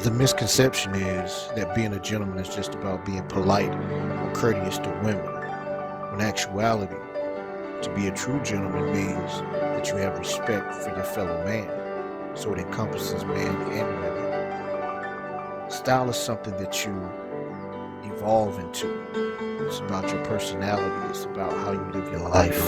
The misconception is that being a gentleman is just about being polite or courteous to women. When in actuality, to be a true gentleman means that you have respect for your fellow man. So it encompasses men and women. Style is something that you evolve into. It's about your personality. It's about how you live your life.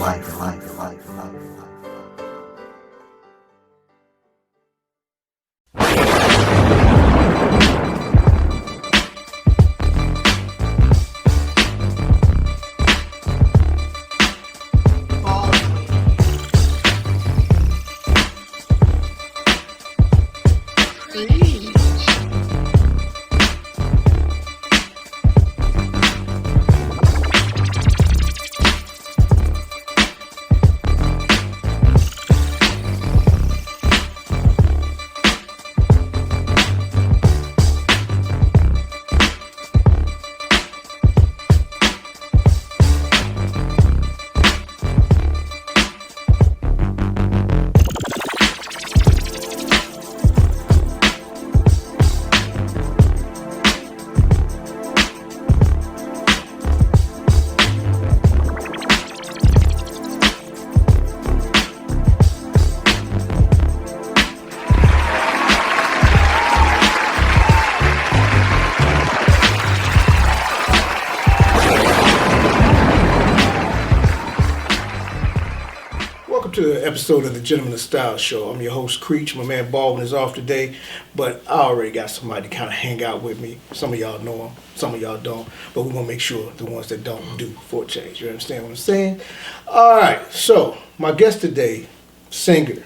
To an episode of the Gentleman Style Show. I'm your host, Creech. My man Baldwin is off today, but I already got somebody to kind of hang out with me. Some of y'all know him, some of y'all don't, but we're going to make sure the ones that don't do for a change. You understand what I'm saying? All right, so my guest today, singer,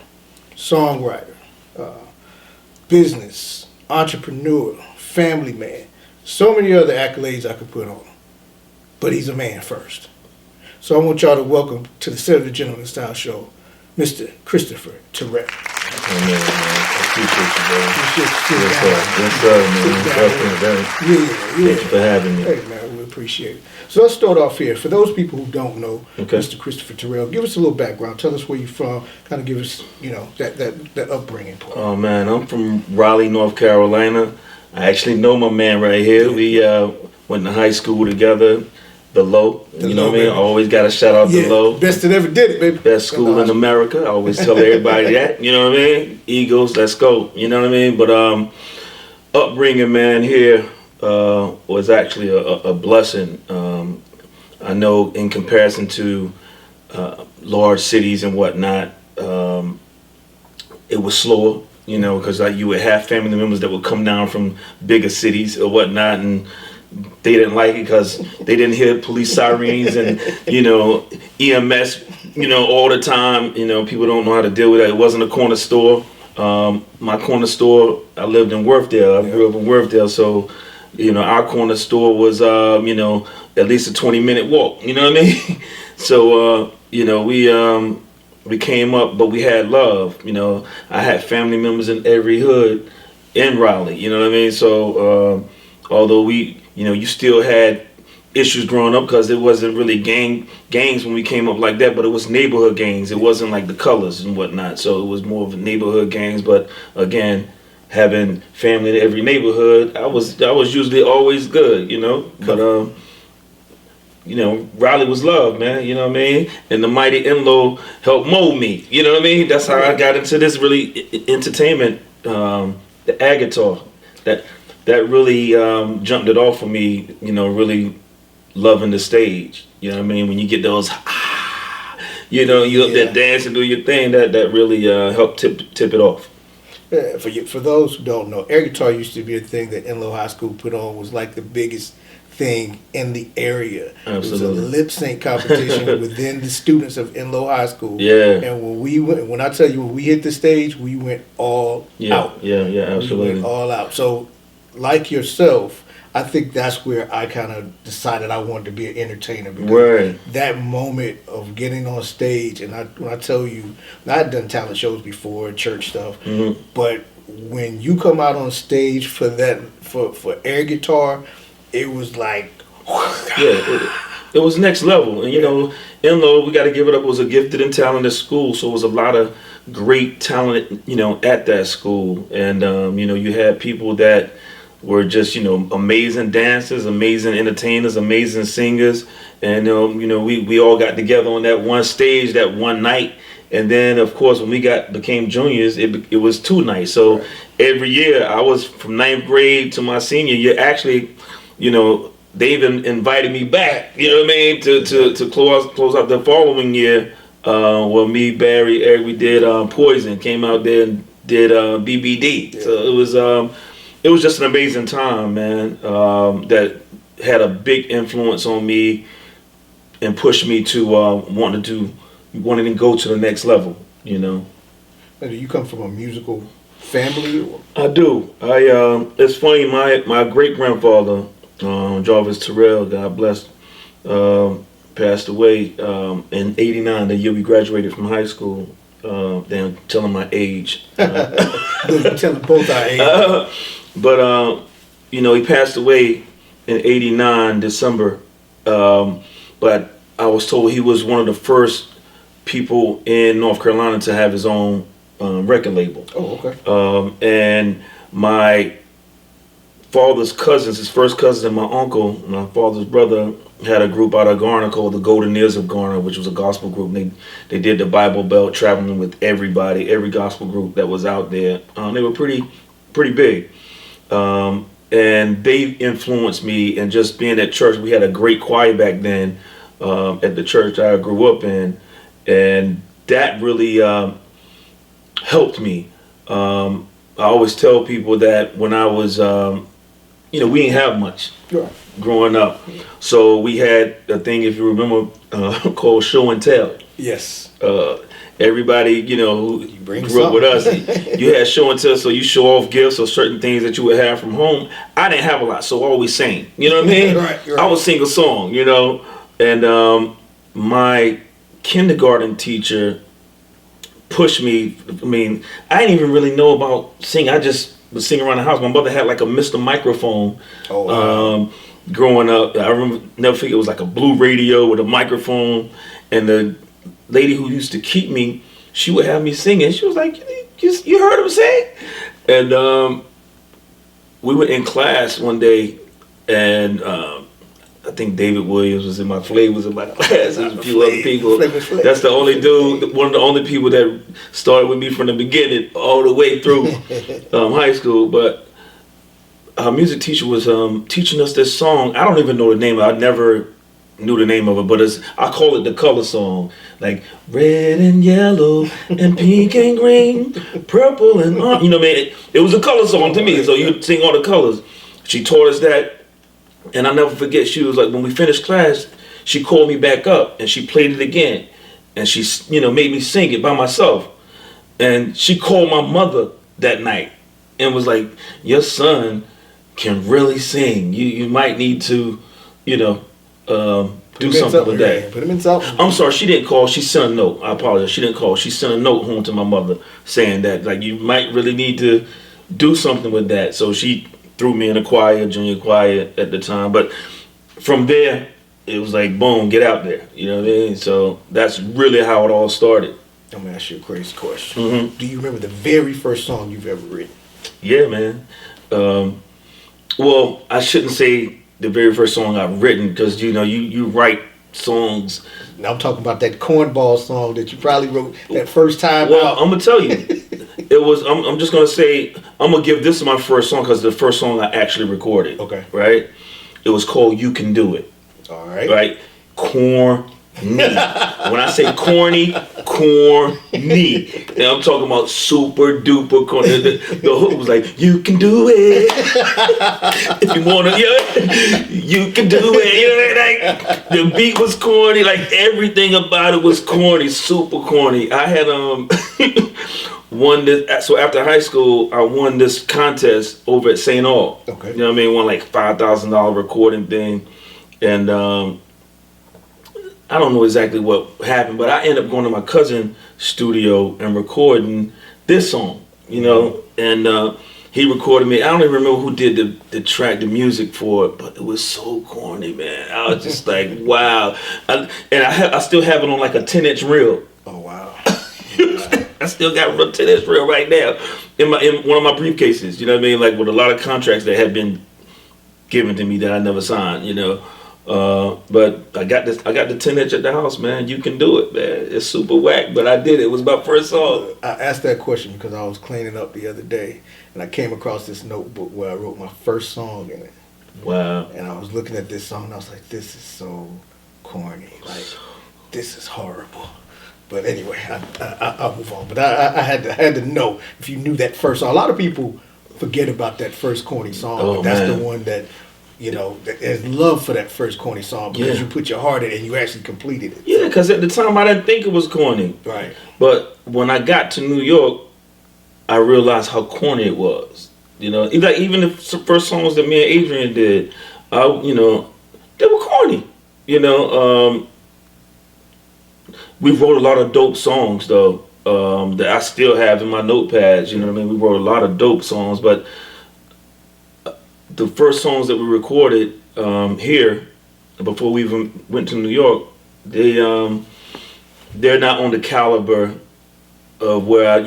songwriter, business, entrepreneur, family man, so many other accolades I could put on him, but he's a man first. So I want y'all to welcome to the set of the Gentleman Style Show, Mr. Christopher Terrell. Oh, man. I appreciate you, bro. Yes, sir, man. Thank you for having me. Hey, man, we appreciate it. So let's start off here. For those people who don't know Mr. Christopher Terrell, give us a little background. Tell us where you're from. Kind of give us, that upbringing part. Oh, man, I'm from Raleigh, North Carolina. I actually know my man right here. We went to high school together. The Low, you know what I mean? I always got to shout out the Low. Best that ever did it, baby. Best school in America. I always tell everybody that, you know what I mean? Eagles, let's go, you know what I mean? But upbringing, man, here was actually a blessing. I know in comparison to large cities and whatnot, it was slower, you know, because you would have family members that would come down from bigger cities or whatnot, and they didn't like it because they didn't hear police sirens and, EMS, all the time. People don't know how to deal with that. It wasn't a corner store. My corner store, I lived in Worthdale. I grew up in Worthdale. So, our corner store was, at least a 20-minute walk. You know what I mean? So, we came up, but we had love. I had family members in every hood in Raleigh. You know what I mean? So, although you still had issues growing up because it wasn't really gangs when we came up like that, but it was neighborhood gangs. It wasn't like the colors and whatnot. So it was more of a neighborhood gangs. But again, having family in every neighborhood, I was usually always good, But Raleigh was love, man. You know what I mean? And the mighty in-law helped mold me. You know what I mean? That's how I got into this really entertainment, the air guitar. That really jumped it off for me, really loving the stage. You know what I mean? When you get those, you up there dancing, do your thing, that really helped tip it off. Yeah, for those who don't know, air guitar used to be a thing that Enloe High School put on. Was like the biggest thing in the area. Absolutely. It was a lip sync competition within the students of Enloe High School. Yeah. And when I tell you, when we hit the stage, we went all out. Yeah, absolutely. We went all out. So, like yourself, I think that's where I kind of decided I wanted to be an entertainer. Because that moment of getting on stage, and when I tell you, I've done talent shows before, church stuff, but when you come out on stage for that, for air guitar, it was like, it was next level. And Enloe, we got to give it up, was a gifted and talented school, so it was a lot of great talent, at that school. And, you had people that were just, amazing dancers, amazing entertainers, amazing singers. And, we all got together on that one stage that one night. And then, of course, when we became juniors, it was 2 nights. So right. Every year, I was from 9th grade to my senior year. Actually, they even invited me back. You know what I mean? To close out the following year. Well, me, Barry, Eric, we did Poison. Came out there and did BBD. Yeah. So it was just an amazing time, man. That had a big influence on me and pushed me to wanting to go to the next level. Do you come from a musical family? Or? I do. It's funny. My great grandfather, Jarvis Terrell, God bless, passed away in '89. The year we graduated from high school. Damn, telling my age. Telling both our age. But he passed away in '89 December. But I was told he was one of the first people in North Carolina to have his own record label. Oh, okay. And my father's cousins, his first cousin and my uncle, my father's brother, had a group out of Garner called the Golden Ears of Garner, which was a gospel group. They did the Bible Belt, traveling with everybody, every gospel group that was out there. They were pretty big. And they influenced me, and just being at church, we had a great choir back then at the church I grew up in, and that really helped me. I always tell people that when I was, we didn't have much growing up. So we had a thing, if you remember, called show and tell. Yes. Everybody, who grew up with us, you had show and tell, so you show off gifts or certain things that you would have from home. I didn't have a lot, so I always sang. You know what I mean? Right. I would sing a song, and my kindergarten teacher pushed me. I mean, I didn't even really know about singing. I just would sing around the house. My mother had like a Mr. Microphone. Oh, wow. Growing up, I remember, never forget, it was like a blue radio with a microphone, and the lady who used to keep me, she would have me singing. She was like, you heard him sing? And we were in class one day, and I think David Williams was in my flavors in my class, and a few other people. That's the only dude, one of the only people that started with me from the beginning all the way through high school. But our music teacher was teaching us this song. I don't even know the name of it. I never knew the name of it, but I call it the color song. Like red and yellow and pink and green, purple and orange. It was a color song to me, so you'd sing all the colors. She taught us that. And I'll never forget, she was like, when we finished class, she called me back up and she played it again. And she, made me sing it by myself. And she called my mother that night and was like, your son can really sing. You might need to, do something with that. Put him in something. I'm sorry, she didn't call. She sent a note. I apologize. She didn't call. She sent a note home to my mother saying that, like, you might really need to do something with that. So she threw me in a choir, junior choir at the time. But from there, it was like, boom, get out there. You know what I mean? So that's really how it all started. I'm going to ask you a crazy question. Mm-hmm. Do you remember the very first song you've ever written? Yeah, man. Well, I shouldn't say the very first song I've written, because, you write songs. Now I'm talking about that cornball song that you probably wrote that first time Well, out. I'm going to tell you. It was, I'm just going to say, I'm going to give this my first song because the first song I actually recorded. Okay. Right? It was called You Can Do It. All right. Right? Corny. When I say corny, corny. And I'm talking about super duper corny. The hook was like, you can do it. If you want to, you can do it. Like, the beat was corny. Like, everything about it was corny, super corny. I had won this. So after high school, I won this contest over at St. Aul. Okay. You know what I mean? Won like $5,000 recording thing. And I don't know exactly what happened, but I ended up going to my cousin's studio and recording this song, and he recorded me. I don't even remember who did the track, the music for it, but it was so corny, man. I was just like, wow. I still have it on like a 10-inch reel. Oh, wow. I still got to this reel right now in one of my briefcases. You know what I mean? Like with a lot of contracts that had been given to me that I never signed. You know. But I got the 10-inch at the house, man. You can do it, man. It's super whack, but I did it. It was my first song. I asked that question because I was cleaning up the other day, and I came across this notebook where I wrote my first song in it. Wow. And I was looking at this song, and I was like, this is so corny. Like, this is horrible. But anyway, I'll move on. But I had to know if you knew that first song. A lot of people forget about that first corny song, but that's the one that, you know, there's love for that first corny song because you put your heart in it and you actually completed it. Yeah, because at the time I didn't think it was corny. Right. But when I got to New York, I realized how corny it was. You know, even the first songs that me and Adrian did, you know, they were corny. You know, we wrote a lot of dope songs though that I still have in my notepads. You know what I mean? We wrote a lot of dope songs, but the first songs that we recorded here before we even went to New York, they're not on the caliber of where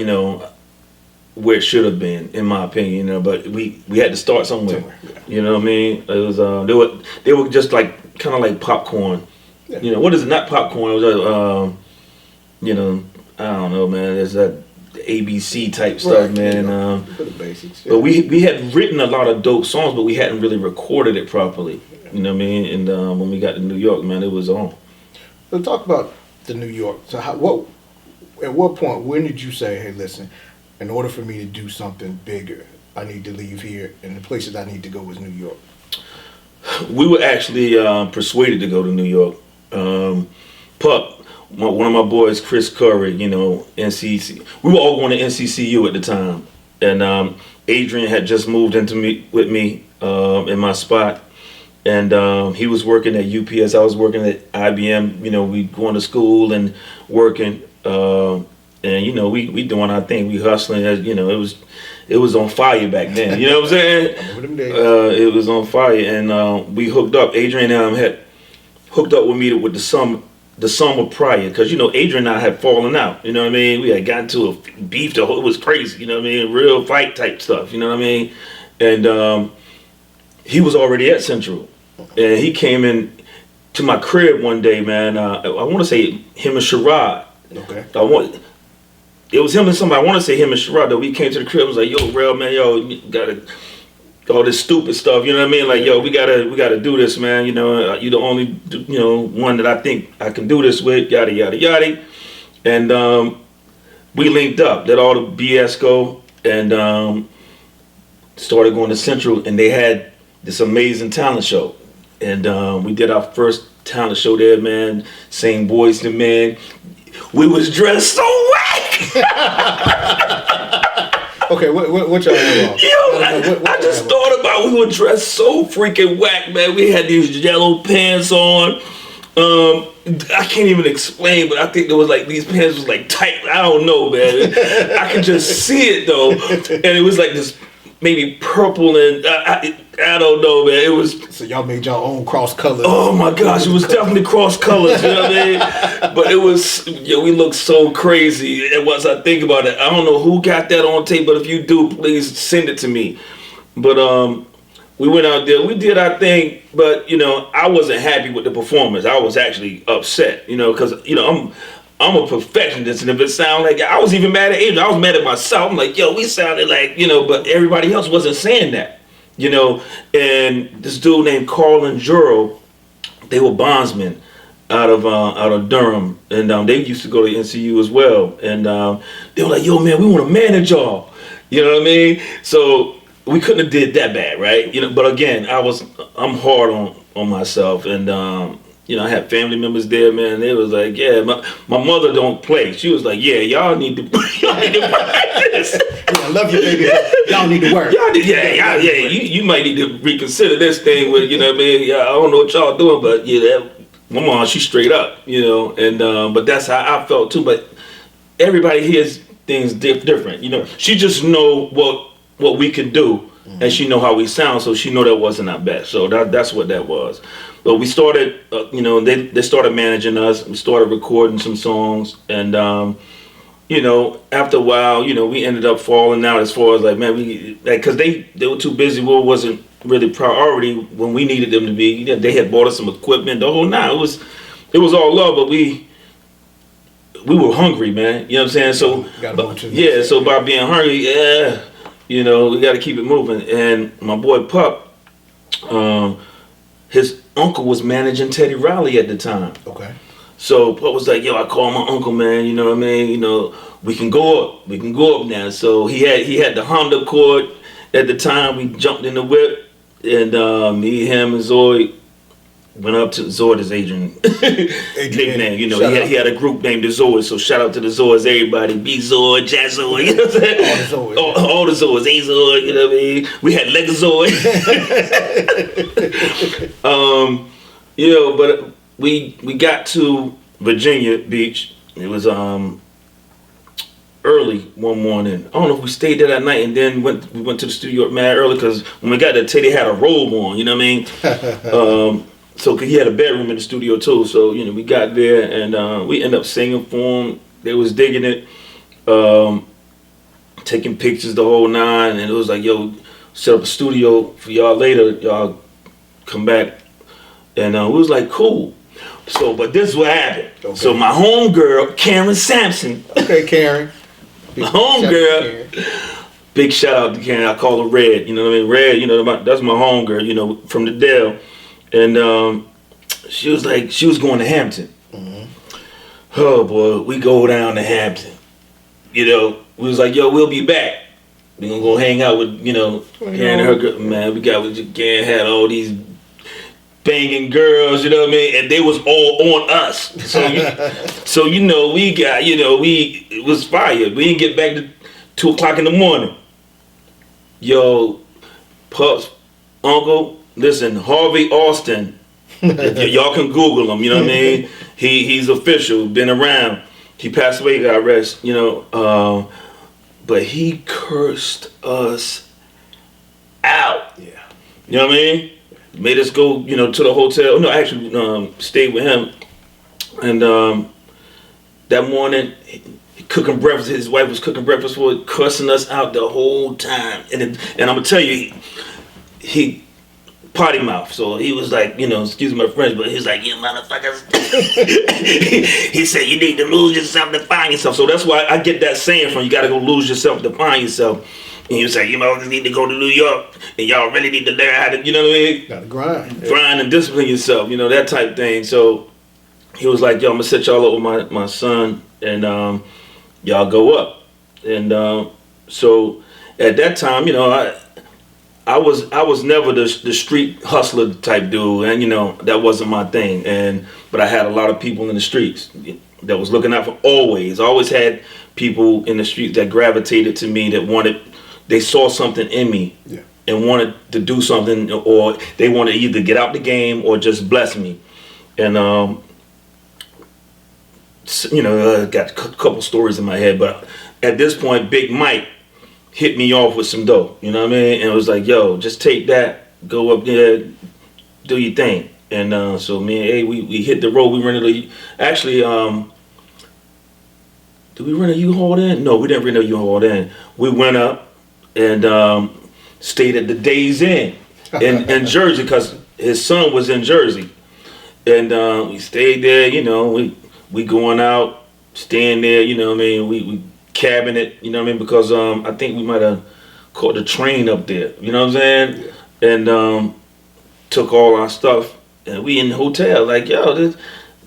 where it should have been, in my opinion. You know, but we had to start somewhere. You know what I mean? It was they were just like kind of like popcorn. Yeah. You know, what is it? Not popcorn. It was you know, I don't know, man. There's that ABC type stuff, man. For the basics. But we had written a lot of dope songs, but we hadn't really recorded it properly. You know what I mean? And when we got to New York, man, it was on. So talk about the New York. So at what point, when did you say, hey, listen, in order for me to do something bigger, I need to leave here, and the places I need to go is New York? We were actually persuaded to go to New York. Pup, one of my boys, Chris Curry, you know, NCC. We were all going to NCCU at the time, and Adrian had just moved with me in my spot, and he was working at UPS. I was working at IBM. You know, we going to school and working, and you know, we doing our thing. We hustling. As you know, it was on fire back then. You know what I'm saying? It was on fire, and we hooked up. Adrian had hooked up with me with the summer prior, because you know Adrian and I had fallen out. You know what I mean? We had gotten to a beef. It was crazy. You know what I mean? Real fight type stuff. You know what I mean? And he was already at Central, and he came in to my crib one day, man. I want to say him and Sherrod. Okay. It was him and somebody. I want to say him and Sherrod. Though we came to the crib. I was like, yo, real man, yo, you gotta. All this stupid stuff, you know what I mean? Like, yo, we gotta do this, man. You know, you the only, one that I think I can do this with. Yada yada yada, and we linked up. Let all the BS go, and started going to Central, and they had this amazing talent show, and we did our first talent show there, man. Same Boys to Men. We was dressed so whack. Okay, what y'all have on? I just thought about, we were dressed so freaking whack, man. We had these yellow pants on. I can't even explain, but I think there was like, these pants was like tight. I don't know, man. I could just see it though, and it was like this maybe purple, and I don't know, man. It was. So y'all made your own cross colors. Oh my gosh, it was definitely cross colors. You know what I mean? But it was, we looked so crazy. And once I think about it, I don't know who got that on tape, but if you do, please send it to me. But we went out there, we did our thing, but you know, I wasn't happy with the performance. I was actually upset, you know, because you know I'm a perfectionist, and if it sounded like, I was even mad at Adrian. I was mad at myself. I'm like, yo, we sounded like, you know, but everybody else wasn't saying that, you know. And this dude named Carl and Juro, they were bondsmen out of Durham, and they used to go to NCU as well. And they were like, yo, man, we want to manage y'all. You know what I mean? So we couldn't have did that bad, right? You know, but again, I'm hard on myself, and you know, I had family members there, man. They was like, yeah, my mother don't play. She was like, yeah, y'all need to practice. I love you, baby. Y'all need to work. You might need to reconsider this thing with, you know what I mean? Yeah, I don't know what y'all doing, but yeah, my mom, she's straight up, you know, and but that's how I felt too. But everybody hears things different, you know. She just know what we can do, and she know how we sound, so she know that wasn't our best. So that's what that was. But we started, you know, they started managing us. We started recording some songs, and you know, after a while, you know, we ended up falling out as far as like, man, because they were too busy. War wasn't really priority when we needed them to be. You know, they had bought us some equipment, the whole nine. It was all love, but we were hungry, man. You know what I'm saying? So so by being hungry, you know, we got to keep it moving. And my boy Pup, his uncle was managing Teddy Riley at the time. Okay. So Pup was like, yo, I call my uncle, man. You know what I mean? You know, we can go up now. So he had the Honda Accord at the time. We jumped in the whip, and me, him, and Zoid went up to Zoid is Adrian nickname. You know, he had a group named the Zoid. So shout out to the Zoids, everybody. B Zoid, Jazz Zoid, you know what I'm saying? All the Zoids, A Zoid, you know what I mean? We had Legazoid. You know, but we got to Virginia Beach. It was early one morning. I don't know if we stayed there that night and then we went to the studio mad early, because when we got there, Teddy had a robe on. You know what I mean? So he had a bedroom in the studio too. So you know, we got there and we ended up singing for him. They was digging it, taking pictures the whole nine, and it was like, yo, set up a studio for y'all later. Y'all come back, and we was like, cool. So, but this is what happened. Okay. So my homegirl, Karen Sampson. Okay, Karen. My homegirl. Big shout out to Karen. I call her Red. You know what I mean? Red. You know, that's my homegirl. You know, from the Dell. And she was going to Hampton. Mm-hmm. Oh boy, we go down to Hampton. You know, we was like, yo, we'll be back. We gonna go hang out with, you know, Karen and her girl. Man, Karen had all these banging girls, you know what I mean? And they was all on us. So you know, we got, you know, it was fire. We didn't get back to 2 o'clock in the morning. Yo, Pup's uncle, listen, Harvey Austin, y'all can Google him, you know what I mean? He's official, been around. He passed away, got rest, you know, but he cursed us out. Yeah. You know what I mean? Made us go, you know, to the hotel. No, actually, stayed with him. And that morning, he cooking breakfast. His wife was cooking breakfast for us, cussing us out the whole time. And I'm gonna tell you, he potty mouth. So he was like, you know, excuse my French, but he was like, you motherfuckers. He said, you need to lose yourself to find yourself. So that's why I get that saying from, you got to go lose yourself to find yourself. And you say, you motherfuckers need to go to New York, and y'all really need to learn how to, you know what I mean? Got to grind. Grind and discipline yourself, you know, that type thing. So he was like, yo, I'm going to set y'all up with my son, and y'all go up. And so at that time, you know, I was never the street hustler type dude, and you know, that wasn't my thing. But I had a lot of people in the streets that was looking out for always had people in the streets that gravitated to me, that they saw something in me. Yeah. And wanted to do something, or they wanted to either get out the game or just bless me. And you know, I got a couple stories in my head, but at this point, Big Mike hit me off with some dough, you know what I mean? And it was like, yo, just take that, go up there, do your thing. And so me and A, we hit the road. We rented did we rent a U-Haul then? No, we didn't rent a U-Haul then. We went up and stayed at the Days Inn in Jersey, because his son was in Jersey. And we stayed there, you know, we going out, staying there, you know what I mean? We cabbing it, you know what I mean? Because I think we might have caught the train up there, you know what I'm saying? Yeah. And took all our stuff, and we in the hotel, like, yo, this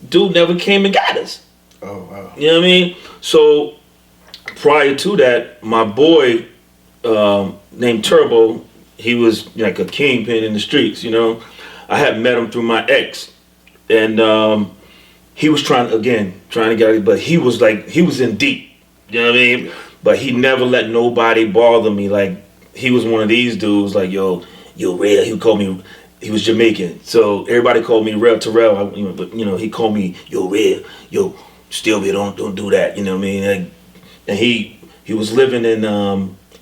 dude never came and got us. Oh, wow. You know what I mean? So prior to that, my boy named Terrell, he was like a kingpin in the streets, you know? I had met him through my ex, and he was trying to get it, but he was in deep, you know what I mean? But he never let nobody bother me. Like, he was one of these dudes, like, yo, Red. He called me, he was Jamaican, so everybody called me Red Terrell. But you know, he called me, yo, Red, yo, still Red, don't do that, you know what I mean? Like, and he was living in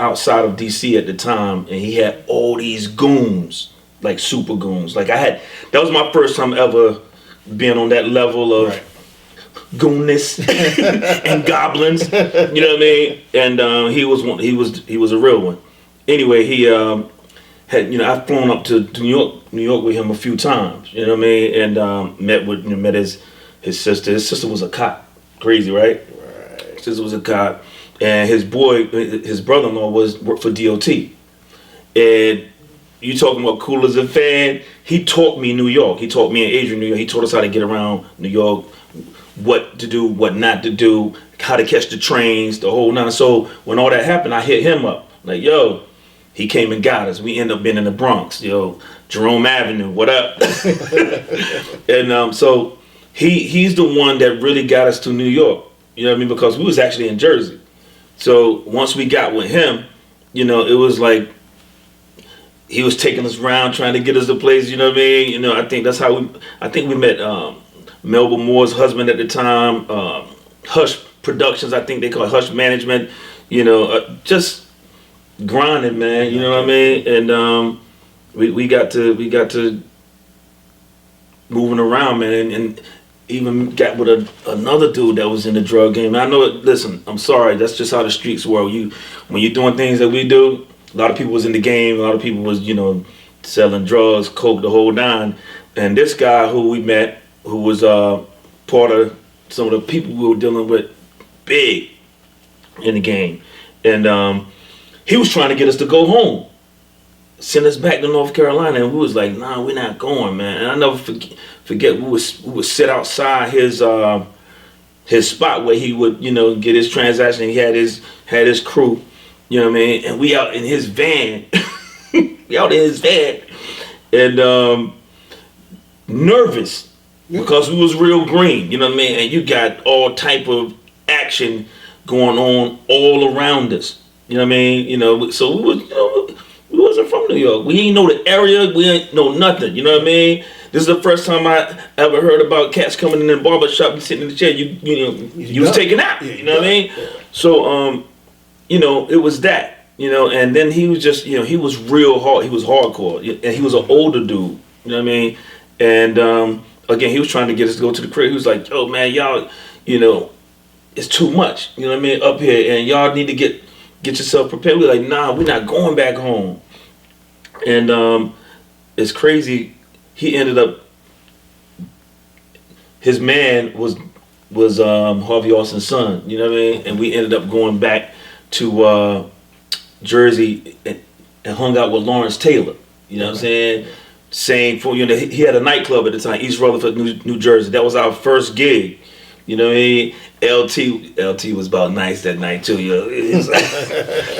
outside of DC at the time, and he had all these goons, like super goons. Like, that was my first time ever being on that level of goonness and goblins. You know what I mean? And he was a real one. Anyway, he had, I've flown up to New York with him a few times. You know what I mean? And met his sister. His sister was a cop. Crazy, right? Right. His sister was a cop, and his brother-in-law worked for DOT. And you talking about cool as a fan? He taught me New York. He taught me and Adrian New York. He taught us how to get around New York, what to do, what not to do, how to catch the trains, the whole nine. So when all that happened, I hit him up like, yo. He came and got us. We ended up being in the Bronx, Jerome Avenue. What up? And so he's the one that really got us to New York. You know what I mean? Because we was actually in Jersey. So once we got with him, it was like he was taking us around trying to get us to place. You know what I mean? I think that's how we met Melba Moore's husband at the time. Hush Productions, I think they call it Hush Management. Just grinding, man. You know what I mean? And we got to moving around, man, and even got with another dude that was in the drug game. I know it. Listen, I'm sorry. That's just how the streets were. When you're doing things that we do, a lot of people was in the game. A lot of people was selling drugs, coke, the whole nine. And this guy who we met, who was part of some of the people we were dealing with, big in the game, and he was trying to get us to go home, send us back to North Carolina, and we was like, nah, we're not going, man. And I never forget we would sit outside his spot where he would, get his transaction. He had his crew, you know what I mean? And we out in his van, and nervous because we was real green, you know what I mean? And you got all type of action going on all around us. You know what I mean? So we wasn't from New York. We ain't know the area. We ain't know nothing. You know what I mean? This is the first time I ever heard about cats coming in the barber shop and sitting in the chair. You was taking out. You know what I mean? So it was that. And then he was just he was real hard. He was hardcore, and he was an older dude. You know what I mean? And again, he was trying to get us to go to the crib. He was like, "Yo, man, y'all, it's too much. You know what I mean? Up here, and y'all need to get yourself prepared." We're like, nah, we're not going back home. And it's crazy. He ended up, his man was Harvey Alston's son, you know what I mean? And we ended up going back to Jersey and hung out with Lawrence Taylor, you know what I'm saying? Same for, he had a nightclub at the time, East Rutherford, New Jersey. That was our first gig. You know what I mean? LT was about nice that night too,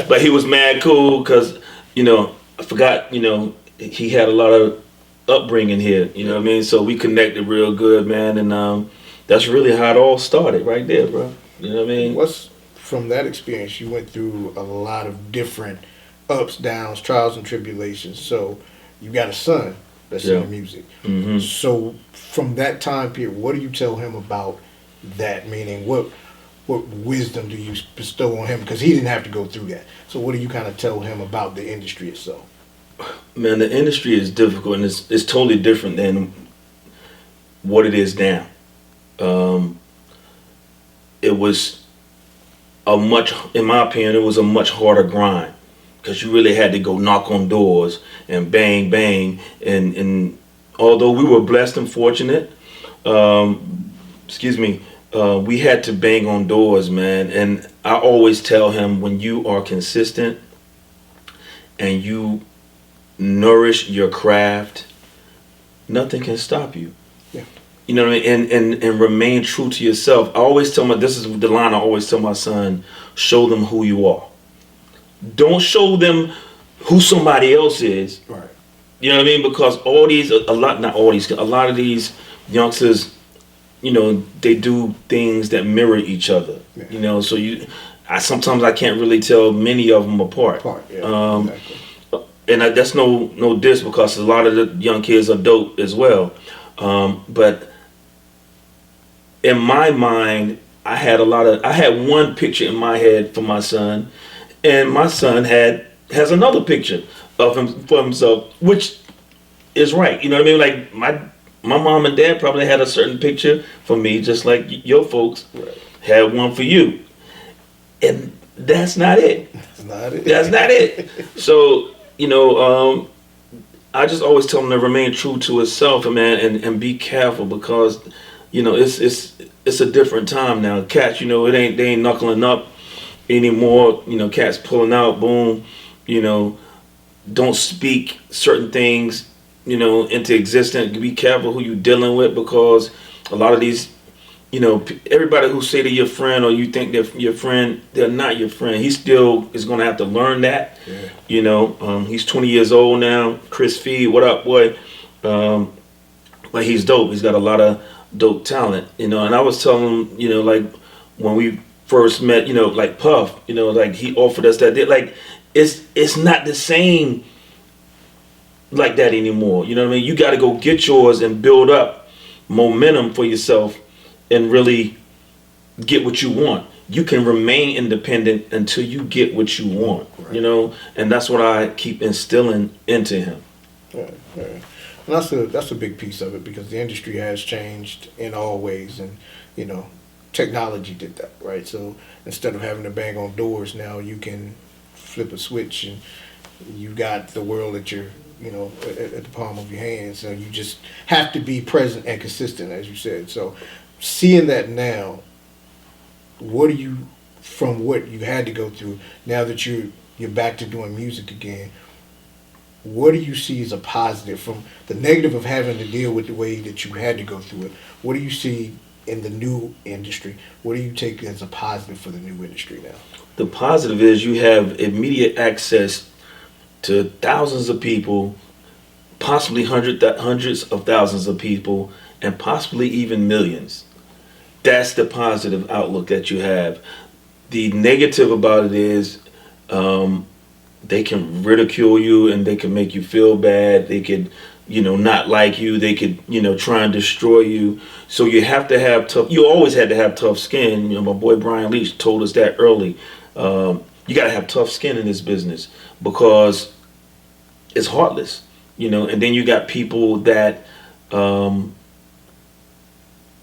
but he was mad cool because, I forgot, he had a lot of upbringing here, you know what I mean? So we connected real good, man, and that's really how it all started right there, bro. You know what I mean? From that experience, you went through a lot of different ups, downs, trials, and tribulations. So you got a son that's in the music. Mm-hmm. So from that time period, what do you tell him about that? Meaning, what wisdom do you bestow on him? Because he didn't have to go through that. So what do you kind of tell him about the industry itself? Man, the industry is difficult, and it's totally different than what it is now. It was in my opinion, it was a much harder grind because you really had to go knock on doors and bang, bang. And although we were blessed and fortunate, we had to bang on doors, man. And I always tell him, when you are consistent and you nourish your craft, nothing can stop you. Yeah. You know what I mean? And remain true to yourself. I always tell this is the line I always tell my son, show them who you are. Don't show them who somebody else is. Right. You know what I mean? Because a lot of these youngsters, they do things that mirror each other. Yeah. So sometimes I can't really tell many of them apart. Exactly. And that's no diss, because a lot of the young kids are dope as well. But in my mind, I had one picture in my head for my son, and my son has another picture of him for himself, which is right. You know what I mean? Like my mom and dad probably had a certain picture for me, just like your folks had one for you. And that's not it. That's not it. That's not it. So, I just always tell them to remain true to itself, and be careful, because, it's a different time now. Cats, they ain't knuckling up anymore. Cats pulling out, boom, don't speak certain things, into existence. Be careful who you dealing with, because a lot of these, everybody who say they're your friend, or you think they're your friend, they're not your friend. He still is going to have to learn that. Yeah. He's 20 years old now. Chris Fee, what up, boy? But he's dope. He's got a lot of dope talent, and I was telling him, like when we first met, like Puff, like he offered us that. Like, it's not the same like that anymore. You know what I mean? You got to go get yours and build up momentum for yourself and really get what you want. You can remain independent until you get what you want, and that's what I keep instilling into him. Right. And that's a big piece of it, because the industry has changed in all ways, and technology did that, right? So instead of having to bang on doors, now you can flip a switch and you got the world at your at the palm of your hand. So you just have to be present and consistent, as you said. So seeing that now, what do you, from what you had to go through, now that you're back to doing music again, what do you see as a positive from the negative of having to deal with the way that you had to go through it? What do you see in the new industry? What do you take as a positive for the new industry now? The positive is you have immediate access to thousands of people, possibly hundreds of thousands of people, and possibly even millions. That's the positive outlook that you have. The negative about it is they can ridicule you, and they can make you feel bad. They could, not like you. They could, try and destroy you. So you have to have you always had to have tough skin. My boy Brian Leach told us that early. You got to have tough skin in this business, because it's heartless, and then you got people that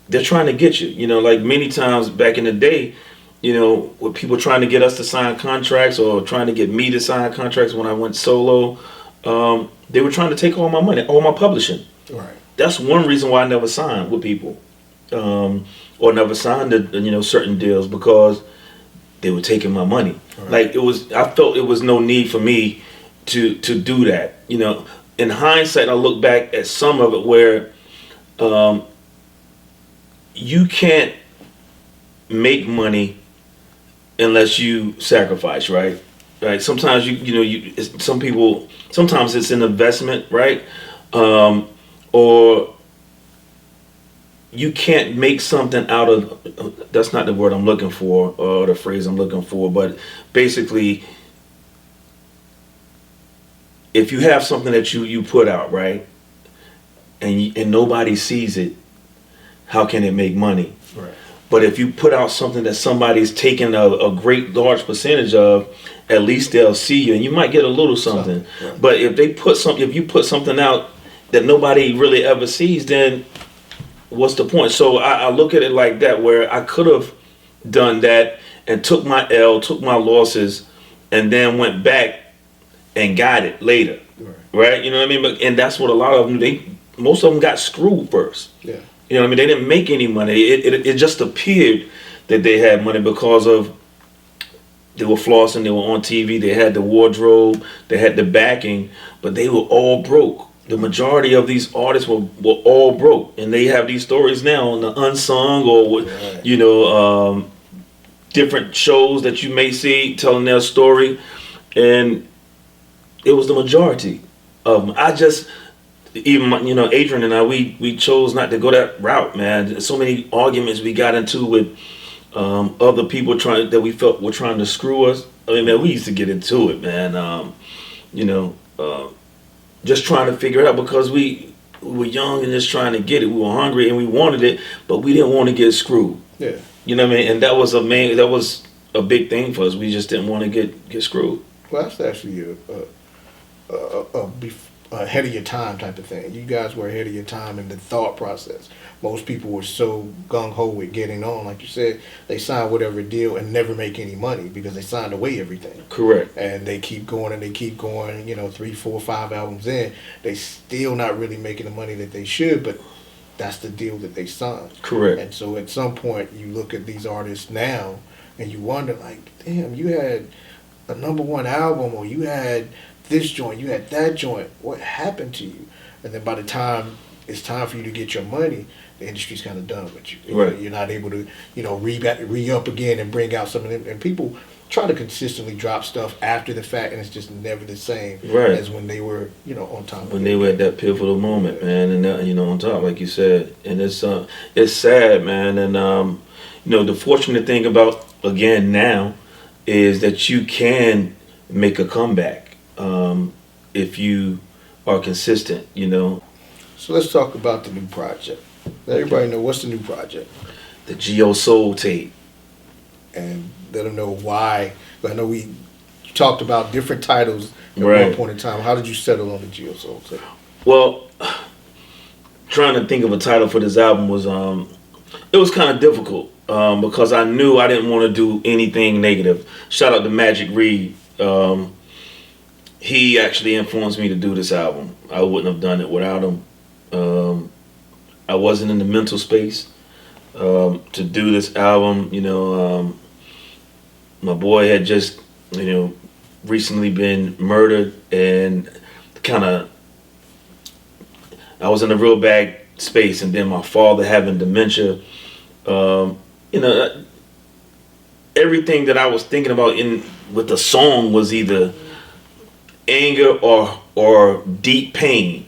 they're trying to get you, like many times back in the day, with people trying to get us to sign contracts, or trying to get me to sign contracts when I went solo. They were trying to take all my money, all my publishing. Right. That's one reason why I never signed with people, or never signed certain deals, because they were taking my money. Right. Like I felt it was no need for me to do that. In hindsight, I look back at some of it where you can't make money unless you sacrifice, right? Right. Sometimes sometimes it's an investment, right? Or you can't make something out of, that's not the word I'm looking for, or the phrase I'm looking for, but basically, if you have something that you put out, right, and nobody sees it, how can it make money? Right. But if you put out something that somebody's taking a great large percentage of, at least they'll see you, and you might get a little something. Right. But if you put something out that nobody really ever sees, then what's the point? So I look at it like that, where I could have done that and took my losses, and then went back and got it later. Right? You know what I mean? And that's what a lot of them, most of them got screwed first. Yeah. You know what I mean? They didn't make any money. It just appeared that they had money because of they were flossing, they were on TV, they had the wardrobe, they had the backing, but they were all broke. The majority of these artists were all broke, and they have these stories now on the Unsung, or different shows that you may see telling their story, and it was the majority of them. Adrian and I, we chose not to go that route, man. There's so many arguments we got into with other people that we felt were trying to screw us. I mean, man, we used to get into it, man. Just trying to figure it out, because we were young and just trying to get it. We were hungry and we wanted it, but we didn't want to get screwed. Yeah. You know what I mean? And that was a big thing for us. We just didn't want to get screwed. Well, that's actually ahead of your time type of thing. You guys were ahead of your time in the thought process. Most people were so gung ho with getting on, like you said, they sign whatever deal and never make any money because they signed away everything. Correct. And they keep going and they keep going. 3, 4, 5 albums in, they still not really making the money that they should, but that's the deal that they signed. Correct. And so at some point, you look at these artists now, and you wonder, like, damn, you had a #1 album, or you had this joint, you had that joint. What happened to you? And then by the time it's time for you to get your money, the industry's kind of done with you. Right. You're not able to, re-up again and bring out some of them. And people try to consistently drop stuff after the fact, and it's just never the same as when they were, on top. When they were at that pivotal moment, man, and on top, like you said, and it's sad, man, and the fortunate thing about again now is that you can make a comeback if you are consistent, So let's talk about the new project. Let everybody know, what's the new project? The Geo Soul tape. And let them know why. I know we talked about different titles at one point in time. How did you settle on the Geo Soul tape? Well, trying to think of a title for this album was it was kind of difficult because I knew I didn't want to do anything negative. Shout out to Magic Reed. He actually influenced me to do this album. I wouldn't have done it without him. I wasn't in the mental space to do this album. My boy had just, recently been murdered, and I was in a real bad space, and then my father having dementia. Everything that I was thinking about with the song was either anger or deep pain,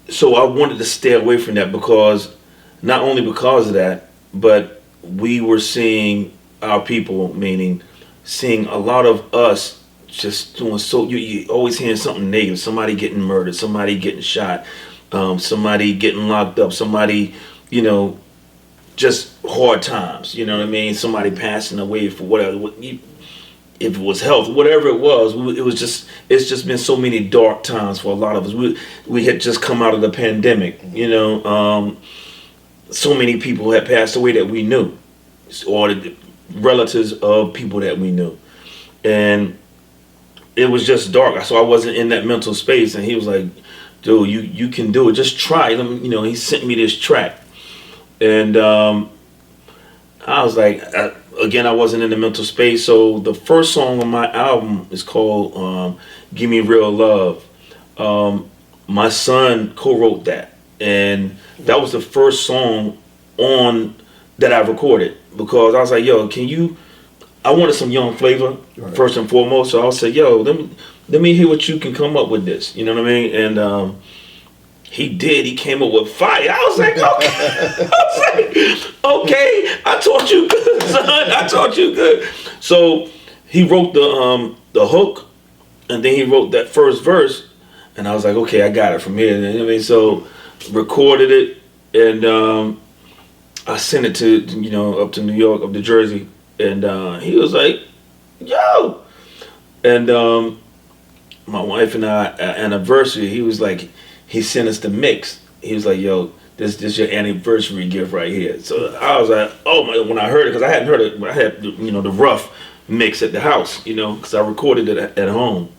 so I wanted to stay away from that because, not only because of that, but we were seeing our people, meaning seeing a lot of us just doing you always hearing something negative, somebody getting murdered, somebody getting shot, somebody getting locked up, somebody, just hard times, somebody passing away for whatever, if it was health, whatever it was, it's just been so many dark times for a lot of us. We had just come out of the pandemic, so many people had passed away that we knew, or the relatives of people that we knew, and it was just dark. So I wasn't in that mental space, and he was like, "Dude, you can do it. Just try." He sent me this track, and I was like, again, I wasn't in the mental space. So the first song on my album is called "Give Me Real Love." My son co-wrote that, and that was the first song that I recorded, because I was like, "Yo, I wanted some young flavor first and foremost." So I was like, "Yo, let me hear what you can come up with this." You know what I mean? And he did. He came up with fire. I was like, okay. Okay, I taught you good, son. I taught you good. So he wrote the hook, and then he wrote that first verse, and I was like, okay, I got it from here. You know what I mean? So recorded it, and I sent it to up to New York, up to Jersey, and he was like, yo, and my wife and I, anniversary, he was like, he sent us the mix. He was like, yo, this your anniversary gift right here. So I was like, oh my, when I heard it, because I hadn't heard it, I had, the rough mix at the house, because I recorded it at home.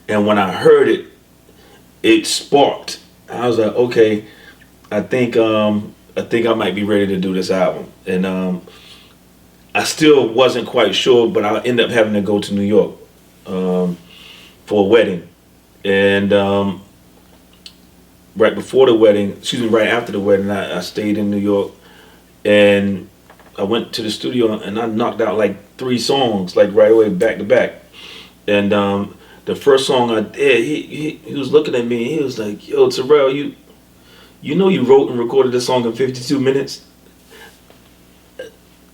And when I heard it, it sparked. I was like, okay, I think I might be ready to do this album. And I still wasn't quite sure, but I ended up having to go to New York for a wedding. And right after the wedding, I stayed in New York, and I went to the studio and I knocked out like 3 songs, like right away, back to back. And the first song I did, he was looking at me and he was like, yo, Terrell, you wrote and recorded this song in 52 minutes?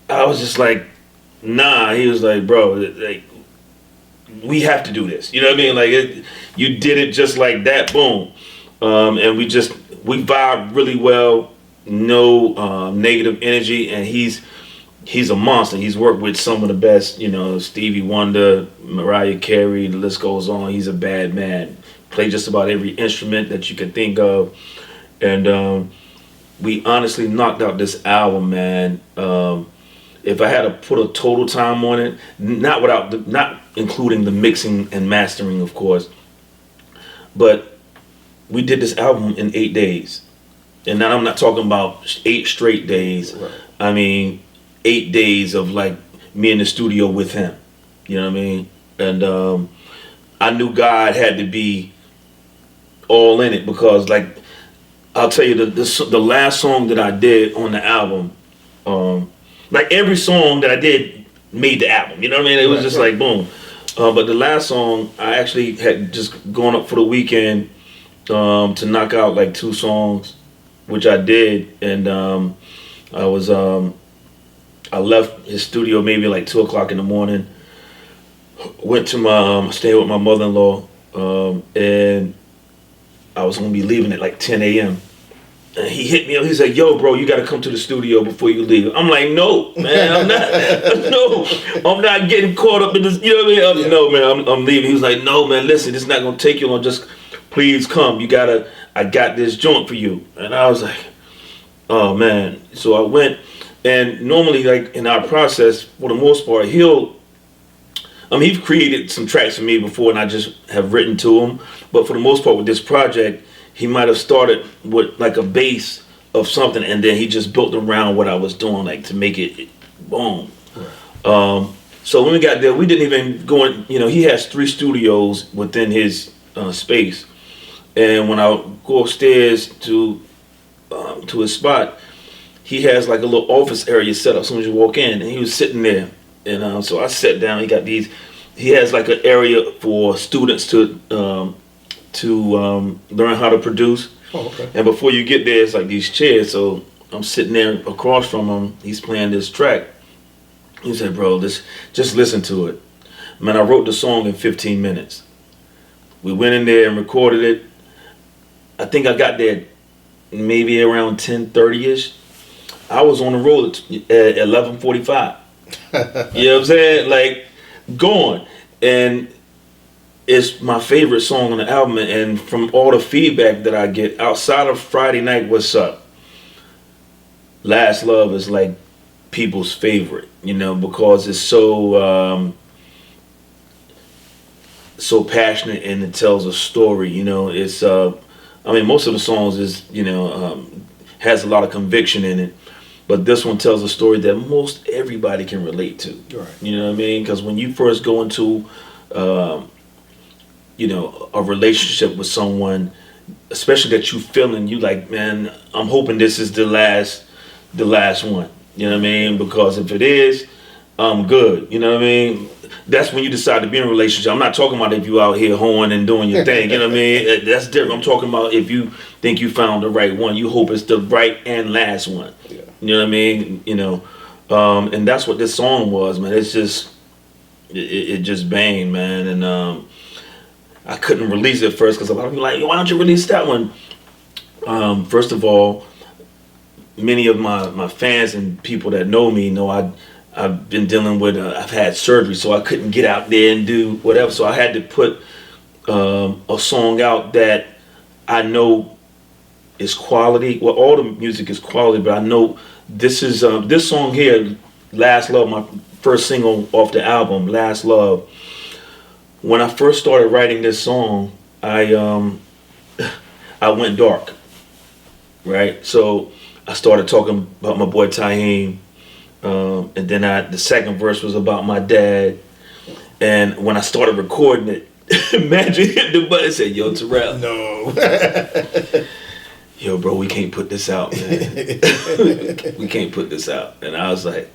I was just like, nah. He was like, bro, like, we have to do this. You know what I mean? Like, you did it just like that, boom. And we vibe really well, no negative energy, and he's he's a monster. He's worked with some of the best, Stevie Wonder, Mariah Carey, the list goes on. He's a bad man. Play just about every instrument that you can think of. And we honestly knocked out this album, man. If I had to put a total time on it, not including the mixing and mastering, of course, but we did this album in 8 days. And now I'm not talking about 8 straight days. Right. I mean, 8 days of like me in the studio with him. You know what I mean? And I knew God had to be all in it, because like I'll tell you, the last song that I did on the album, like every song that I did made the album. You know what I mean? It was just like boom. But the last song, I actually had just gone up for the weekend to knock out like 2 songs, which I did, and I left his studio maybe like 2:00 in the morning. Went to stay with my mother-in-law, and I was gonna be leaving at like 10 a.m. And he hit me up. He's like, "Yo, bro, you gotta come to the studio before you leave." I'm like, "No, man, I'm not. No, I'm not getting caught up in this. You know what I mean? No, man, I'm leaving." He was like, "No, man, listen, it's not gonna take you long. Just please come. I got this joint for you." And I was like, "Oh man." So I went, and normally, like in our process, for the most part, he's created some tracks for me before, and I just have written to him. But for the most part, with this project, he might have started with like a base of something, and then he just built around what I was doing, like to make it boom. Right. So when we got there, we didn't even go in. He has 3 studios within his space, and when I go upstairs to his spot, he has like a little office area set up as soon as you walk in, and he was sitting there, and so I sat down. He has like an area for students to learn how to produce. Oh, okay. And before you get there, it's like these chairs. So I'm sitting there across from him. He's playing this track. He said, "Bro, just listen to it." Man, I wrote the song in 15 minutes. We went in there and recorded it. I think I got there maybe around 10:30ish. I was on the road at 11:45. You know what I'm saying? Like, going. And it's my favorite song on the album, and from all the feedback that I get outside of Friday Night What's Up, Last Love is like people's favorite, because it's so passionate, and it tells a story. It's most of the songs is has a lot of conviction in it, but this one tells a story that most everybody can relate to. Right. You know what I mean? Because when you first go into a relationship with someone, especially that you feeling, you like, man, I'm hoping this is the last one. You know what I mean? Because if it is, I'm good. You know what I mean? That's when you decide to be in a relationship. I'm not talking about if you out here hoeing and doing your thing. You know what I mean? That's different. I'm talking about if you think you found the right one, you hope it's the right and last one. Yeah. You know what I mean? And that's what this song was, man. It's just, it just banged, man. And I couldn't release it first because a lot of people were like, "Why don't you release that one?" First of all, many of my fans and people that know me know I've been dealing with, I've had surgery, so I couldn't get out there and do whatever. So I had to put a song out that I know is quality. Well, all the music is quality, but I know this is this song here, Last Love, my first single off the album, Last Love. When I first started writing this song, I went dark, right? So I started talking about my boy Taheem, and then the second verse was about my dad. And when I started recording it, Magic hit the button and said, "Yo, Terrell, No. Yo, bro, we can't put this out, man. We can't put this out." And I was like,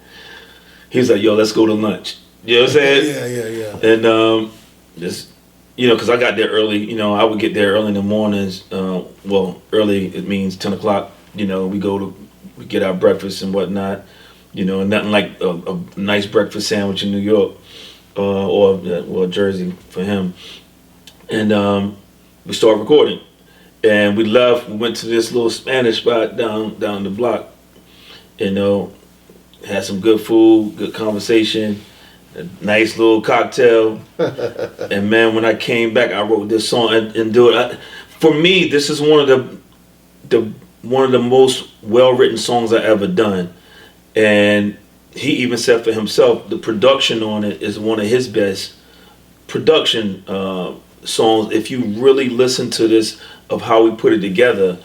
he was like, "Yo, let's go to lunch." You know what I'm saying? Yeah. And just, because I got there early. I would get there early in the mornings. Early, it means 10 o'clock. We we get our breakfast and whatnot. And nothing like a nice breakfast sandwich in New York or Jersey for him. And we started recording. And we left. We went to this little Spanish spot down the block. had some good food, good conversation, a nice little cocktail. And man, when I came back, I wrote this song and do it. For me, this is one of the most well-written songs I ever done. And he even said for himself, the production on it is one of his best production songs. If you really listen to this, of how we put it together,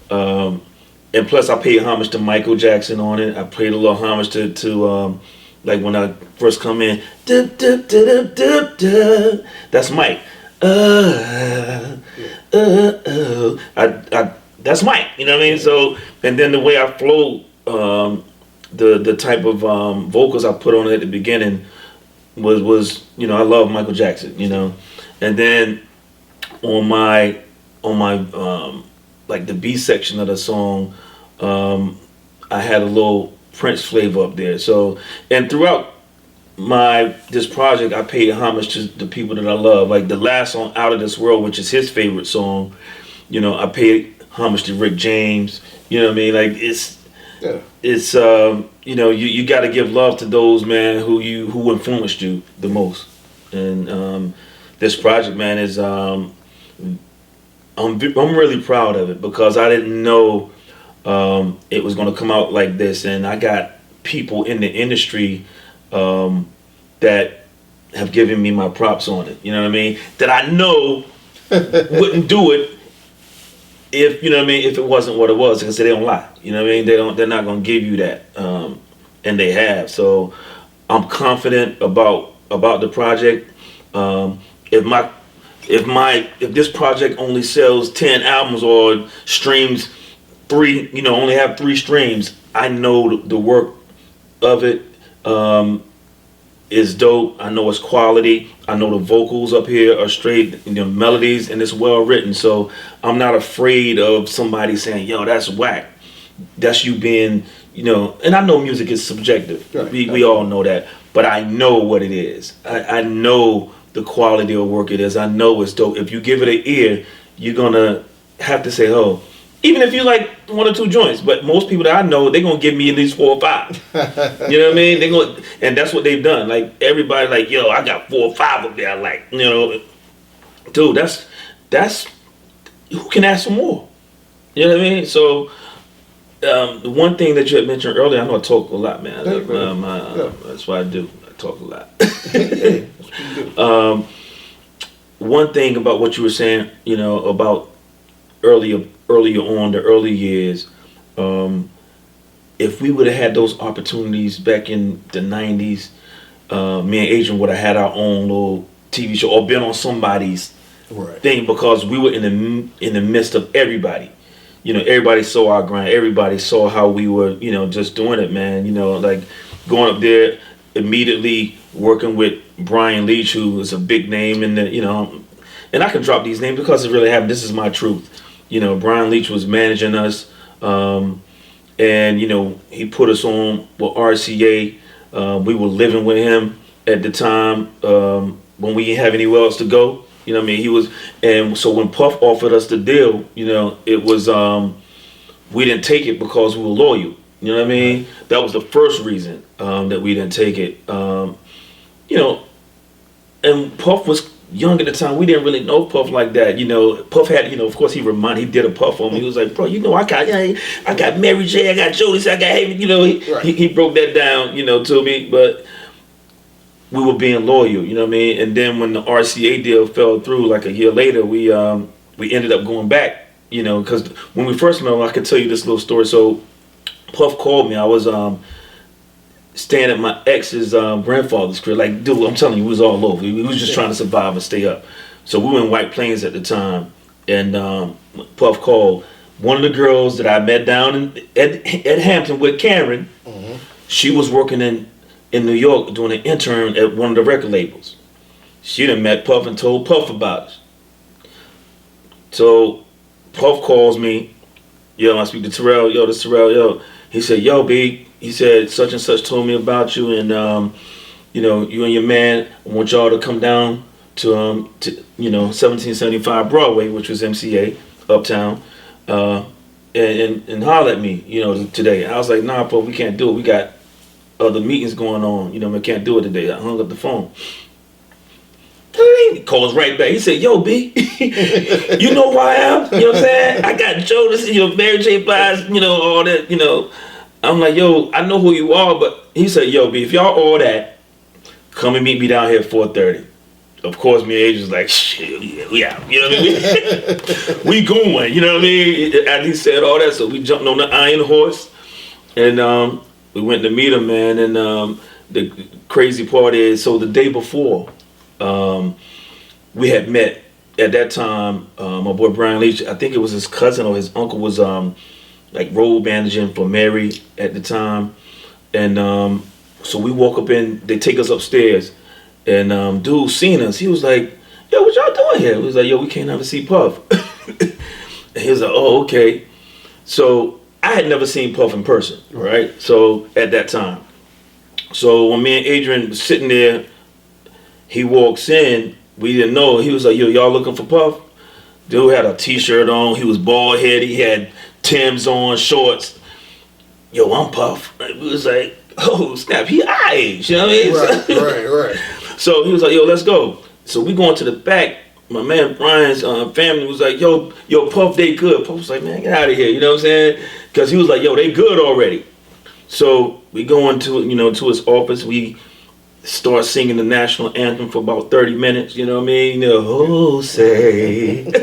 and plus I paid homage to Michael Jackson on it. I paid a little homage to like when I first come in, that's Mike. That's Mike. You know what I mean? So, and then the way I flow, the type of vocals I put on it at the beginning was I love Michael Jackson. And then on my like the B section of the song, I had a little Prince flavor up there. So, and throughout this project, I paid homage to the people that I love. Like the last song, Out of This World, which is his favorite song, I paid homage to Rick James. You know what I mean? Like it's you got to give love to those, man, who influenced you the most. And this project, man, is I'm really proud of it because I didn't know it was going to come out like this, and I got people in the industry that have given me my props on it. You know what I mean? That I know wouldn't do it if if it wasn't what it was, because they don't lie. You know what I mean? They're not going to give you that, and they have. So I'm confident about the project. If this project only sells 10 albums or streams 3, only have 3 streams, I know the work of it is dope. I know it's quality. I know the vocals up here are straight, melodies, and it's well written. So I'm not afraid of somebody saying, "Yo, that's whack." That's you being, and I know music is subjective. Right. We all know that, but I know what it is. I know the quality of work it is. I know it's dope. If you give it an ear, you're gonna have to say, "Oh." Even if you like 1 or 2 joints, but most people that I know, they're gonna give me at least 4 or 5. You know what I mean? They're gonna, and that's what they've done. Like everybody, like, yo, I got 4 or 5 up there. Like, dude, that's who can ask for more? You know what I mean? So, the one thing that you had mentioned earlier, I know I talk a lot, man. That's what I do. I talk a lot. One thing about what you were saying, about earlier on, the early years, if we would have had those opportunities back in the 90s, me and Adrian would have had our own little TV show or been on somebody's thing, because we were in the midst of everybody. Everybody saw our grind. Everybody saw how we were, just doing it, man. Like going up there, immediately working with Brian Leach, who is a big name in the, and I can drop these names because it really happened. This is my truth. Brian Leach was managing us, and he put us on with RCA. We were living with him at the time when we didn't have anywhere else to go. He was, and so when Puff offered us the deal, it was we didn't take it because we were loyal. You know what I mean? That was the first reason that we didn't take it. And Puff was young at the time. We didn't really know Puff like that. Puff had, of course he did a Puff on me. He was like, bro, I got Mary J, I got Jodeci, I got Haven, he broke that down, to me, but we were being loyal, you know what I mean? And then when the RCA deal fell through, like a year later, we ended up going back, because when we first met, I could tell you this little story. So Puff called me. I was staying at my ex's grandfather's crib. Like, dude, I'm telling you, we was all over. We was just trying to survive and stay up. So we were in White Plains at the time, and Puff called. One of the girls that I met down at Hampton with Karen, she was working in New York doing an intern at one of the record labels. She done met Puff and told Puff about it. So Puff calls me. I speak to Terrell. Yo, this Terrell. Yo, he said, yo, B. He said, such and such told me about you, and you and your man, I want y'all to come down to 1775 Broadway, which was MCA, Uptown, and holler at me, today. And I was like, nah, bro, we can't do it. We got other meetings going on. You know, I can't do it today. I hung up the phone. He calls right back. He said, yo, B, you know who I am? You know what I'm saying? I got Joe, this is your Mary J. Blige, you know, all that, you know. I'm like, yo, I know who you are, but he said, yo, B, if y'all all that, come and meet me down here at 4:30. Of course, me and Adrian was like, shit, we out. You know what I mean? We going, you know what I mean? And he said all that, so we jumped on the Iron Horse, and we went to meet him, man. And the crazy part is, so the day before, we had met at that time. My boy Brian Leach, I think it was his cousin or his uncle was like road managing for Mary at the time, and so we walk up in. They take us upstairs, and dude seen us. He was like, "Yo, what y'all doing here?" He was like, "Yo, we came out to see Puff." And he was like, "Oh, okay." So I had never seen Puff in person, right? So at that time, so when me and Adrian was sitting there. He walks in, we didn't know. He was like, yo, y'all looking for Puff? Dude had a t-shirt on, he was bald headed, he had Tim's on, shorts. Yo, I'm Puff. We was like, oh, snap, he our age, you know what I mean? Right. So he was like, yo, let's go. So we going to the back. My man Brian's family was like, yo, Puff, they good. Puff was like, man, get out of here, you know what I'm saying? Because he was like, yo, they good already. So we go into, you know, to his office, we start singing the national anthem for about 30 minutes, you know what I mean? You know, oh, say. You know what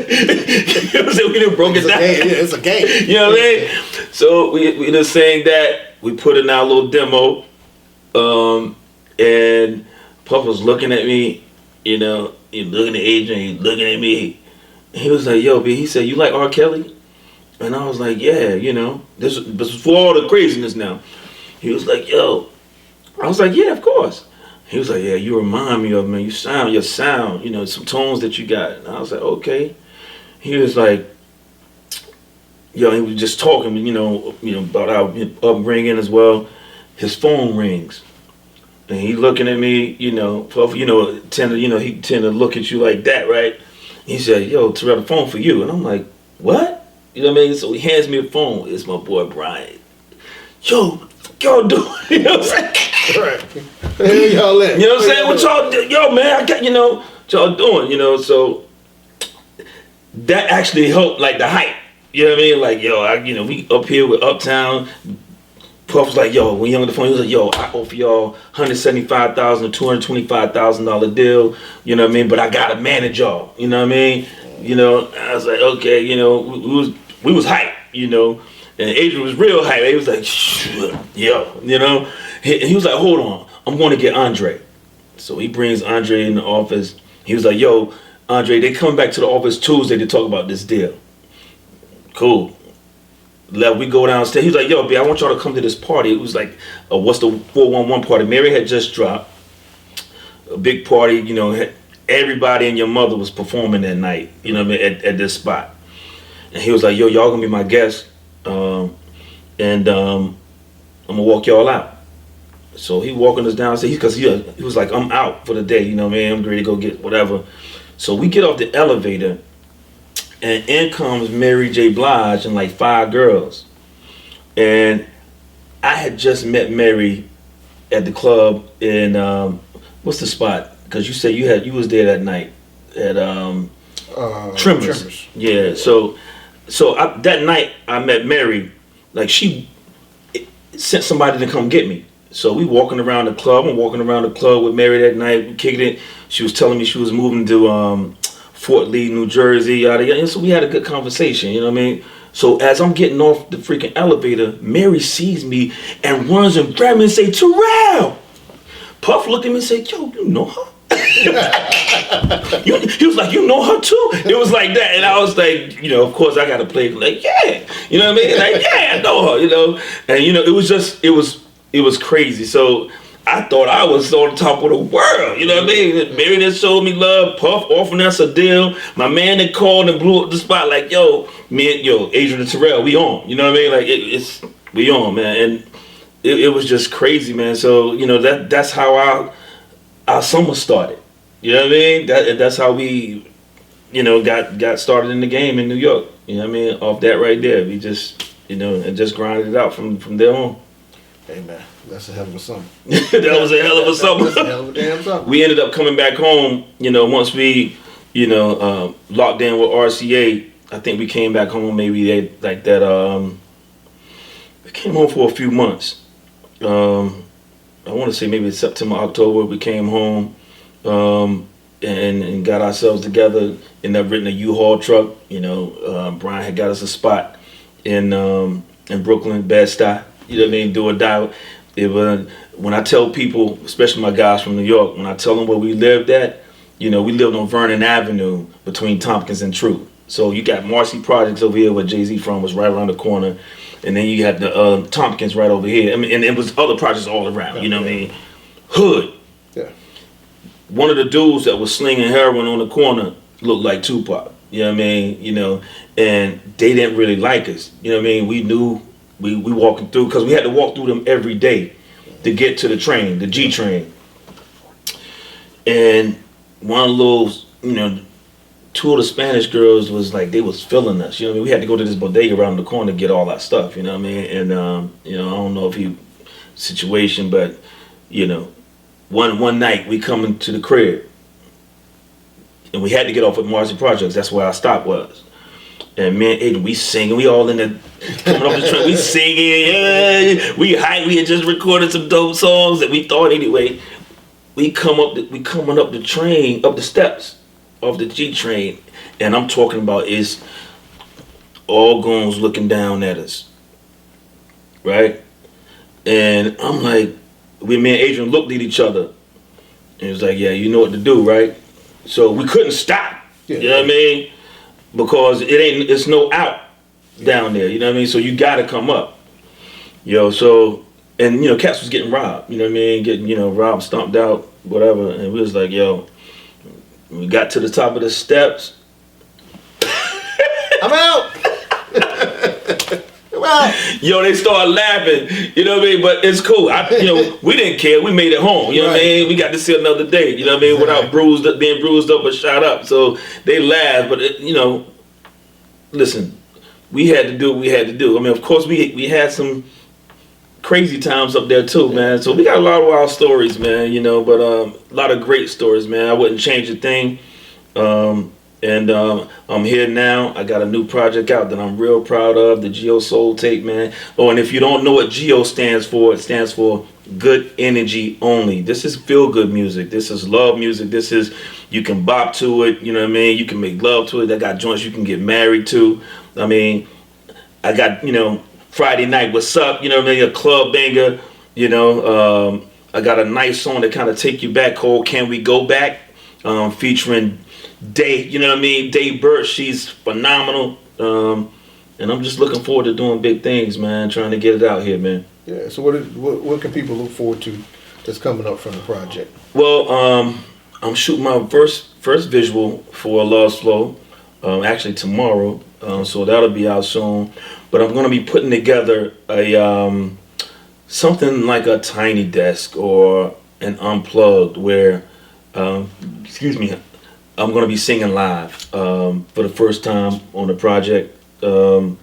I'm saying? We done broke it down. It's a game. You know what I mean? So we just saying that. We put in our little demo. And Puff was looking at me, you know, he looking at Adrian, he looking at me. He was like, yo, B, he said, you like R. Kelly? And I was like, yeah, you know. This was before all the craziness now. He was like, yo. I was like, yeah, of course. He was like, yeah, you remind me of, man, your sound, you know, some tones that you got. And I was like, okay. He was like, yo, he was just talking, you know, about our upbringing as well. His phone rings. And he looking at me, you know, he tend to look at you like that, right? He said, yo, Terrell, the phone for you. And I'm like, what? You know what I mean? So he hands me a phone. It's my boy Brian. Yo, y'all doing? You know what I'm saying? Right. Hey, y'all at? You know what I'm saying? What y'all do? Yo, man, I got, you know, what y'all doing, you know, so that actually helped, like, the hype. You know what I mean? Like, yo, we up here with Uptown. Puff was like, yo, when he on the phone, he was like, yo, I offer y'all $175,000 or $225,000 deal, you know what I mean? But I gotta manage y'all, you know what I mean? You know, I was like, okay, you know, we was hype, you know, and Adrian was real hype. He was like, yo, you know, he was like, hold on, I'm going to get Andre. So he brings Andre in the office. He was like, yo, Andre, they coming back to the office Tuesday to talk about this deal. Cool. We go downstairs. He was like, yo, B, I want y'all to come to this party. It was like, what's the 411 party? Mary had just dropped. A big party, you know, everybody and your mother was performing that night, you know what I mean, at this spot. And he was like, yo, y'all gonna be my guests. And I'm gonna walk y'all out. So he walking us downstairs because he was like, I'm out for the day, you know what I mean? I'm ready to go get whatever. So we get off the elevator. And in comes Mary J. Blige and like 5 girls. And I had just met Mary at the club in, what's the spot? Because you said you was there that night at Tremors. Yeah, so that night I met Mary. Like she sent somebody to come get me. So we walking around the club. I'm walking around the club with Mary that night. We kicked it. She was telling me she was moving to Fort Lee, New Jersey, yada yada. So we had a good conversation, you know what I mean? So as I'm getting off the freaking elevator, Mary sees me and runs and grabs me and say, Terrell! Puff looked at me and said, yo, you know her? He was like, you know her too? It was like that. And I was like, you know, of course I got to play like, yeah. You know what I mean? Like, yeah, I know her, you know? And, you know, it was crazy. So I thought I was on the top of the world, you know what I mean? Mary that showed me love, Puff offering us a deal. My man that called and blew up the spot like, yo, Adrian and Terrell, we on. You know what I mean? Like, we on, man. And it was just crazy, man. So, you know, that's how our summer started. You know what I mean? That's how we, you know, got started in the game in New York. You know what I mean? Off that right there. We just, you know, and just grinded it out from there on. Hey man, that's a hell of a something. That was a hell of a something. That's a hell of a damn something. We ended up coming back home, once we, locked in with RCA. I think we came back home maybe we came home for a few months. I want to say maybe September, October, we came home and got ourselves together. Ended up renting a U-Haul truck. Brian had got us a spot in Brooklyn, Bed-Stuy. You know what I mean? Do or die. When I tell people, especially my guys from New York, when I tell them where we lived at, we lived on Vernon Avenue between Tompkins and True. So you got Marcy Projects over here where Jay-Z from was right around the corner. And then you got the Tompkins right over here. I mean, and it was other projects all around, you know what I mean? Hood. Yeah. One of the dudes that was slinging heroin on the corner looked like Tupac, you know what I mean? And they didn't really like us, you know what I mean? We knew we walking through, because we had to walk through them every day to get to the train, the G train. And one of those, two of the Spanish girls was like, they was feeling us, you know what I mean? We had to go to this bodega around the corner to get all that stuff, you know what I mean? And, I don't know if he, situation, but, one night we come into the crib and we had to get off at Marcy Projects. That's where our stop was. And me and Aiden, we singing, we all in the, coming off the train, we singing, yeah, we hype, we had just recorded some dope songs that we thought anyway. We coming up the train, up the steps of the G train, and I'm talking about is all goons looking down at us, right? And I'm like, me and Adrian looked at each other, and it was like, yeah, you know what to do, right? So we couldn't stop, you know what I mean? Because it's no out down there, you know what I mean? So you gotta come up, so, and cats was getting robbed, you know what I mean? Getting, robbed, stomped out, whatever, and we was like, we got to the top of the steps. I'm out. I'm out. They started laughing, you know what I mean? But it's cool. We didn't care. We made it home, you know what I mean? We got to see another day, you know what I mean? Without being bruised up or shot up. So they laughed, but listen, we had to do what we had to do. I mean, of course, we had some crazy times up there too, man. So we got a lot of wild stories, man, but a lot of great stories, man. I wouldn't change a thing. And I'm here now. I got a new project out that I'm real proud of, the Geo Soul tape, man. Oh, and if you don't know what Geo stands for, it stands for good energy only. This is feel good music. This is love music. This is, you can bop to it, you know what I mean? You can make love to it. I got joints you can get married to. I mean, I got, Friday night, what's up? You know what I mean? A club banger. I got a nice song that kind of take you back called Can We Go Back? Featuring Day, you know what I mean? Day Burt, she's phenomenal. And I'm just looking forward to doing big things, man. Trying to get it out here, man. Yeah, so what can people look forward to that's coming up from the project? Well, I'm shooting my first visual for Love's Flow, actually tomorrow. So that'll be out soon. But I'm going to be putting together a something like a tiny desk or an unplugged where, excuse me, I'm going to be singing live for the first time on the project. And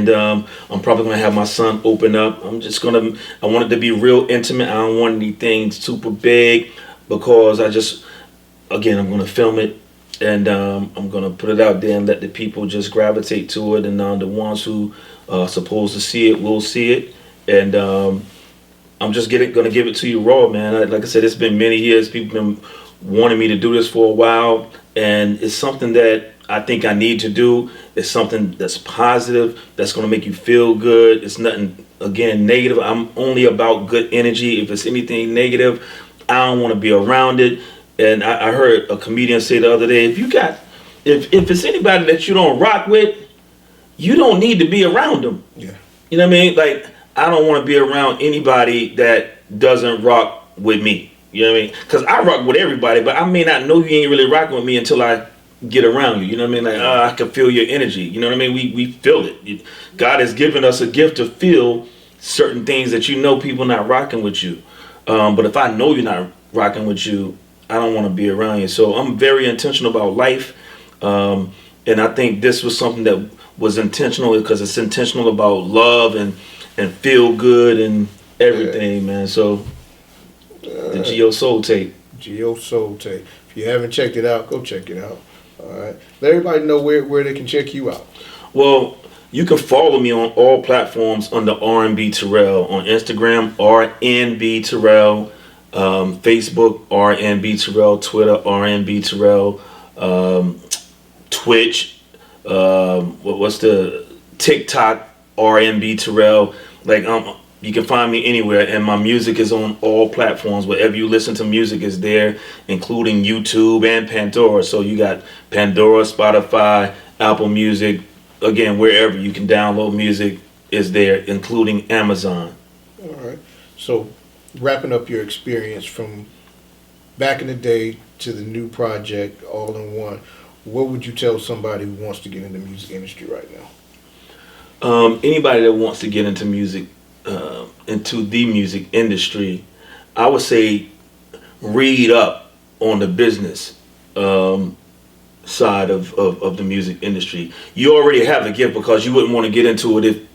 I'm probably going to have my son open up. I want it to be real intimate. I don't want anything super big because I'm going to film it. And I'm going to put it out there and let the people just gravitate to it. And the ones who are supposed to see it will see it. And I'm just going to give it to you raw, man. Like I said, it's been many years. People been wanting me to do this for a while. And it's something that I think I need to do. It's something that's positive, that's going to make you feel good. It's nothing, again, negative. I'm only about good energy. If it's anything negative, I don't want to be around it. And I heard a comedian say the other day, if it's anybody that you don't rock with, you don't need to be around them. Yeah. You know what I mean? Like, I don't want to be around anybody that doesn't rock with me. You know what I mean? Because I rock with everybody, but I may not know you ain't really rocking with me until I get around you. You know what I mean? Like, I can feel your energy. You know what I mean? We feel it. God has given us a gift to feel certain things that people not rocking with you. But if I know you're not rocking with you, I don't want to be around you. So I'm very intentional about life. And I think this was something that was intentional because it's intentional about love and and feel good and everything, man. So the Geo Soul tape. Geo Soul tape. If you haven't checked it out, go check it out. All right. Let everybody know where they can check you out. Well, you can follow me on all platforms under R&B Terrell. On Instagram, RNB Terrell. Facebook, RNB Terrell. Twitter, RNB Terrell. Twitch. What's the TikTok, RNB Terrell. Like, you can find me anywhere, and my music is on all platforms. Wherever you listen to music is there, including YouTube and Pandora. So you got Pandora, Spotify, Apple Music. Again, wherever you can download music is there, including Amazon. All right. So, wrapping up your experience from back in the day to the new project, all in one, what would you tell somebody who wants to get in the music industry right now? Anybody that wants to get into music, into the music industry, I would say read up on the business side of the music industry. You already have a gift, because you wouldn't want to get into it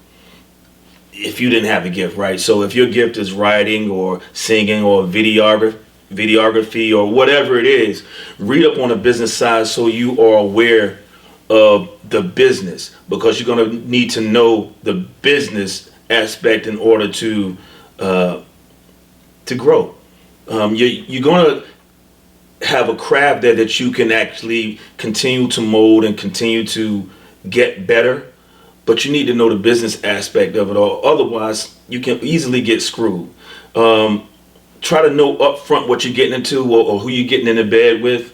if you didn't have a gift, right? So if your gift is writing or singing or videography or whatever it is, read up on the business side so you are aware of the business, because you're going to need to know the business aspect in order to grow. You're going to have a craft there that you can actually continue to mold and continue to get better, but you need to know the business aspect of it all. Otherwise, you can easily get screwed. Try to know up front what you're getting into, or who you're getting into bed with.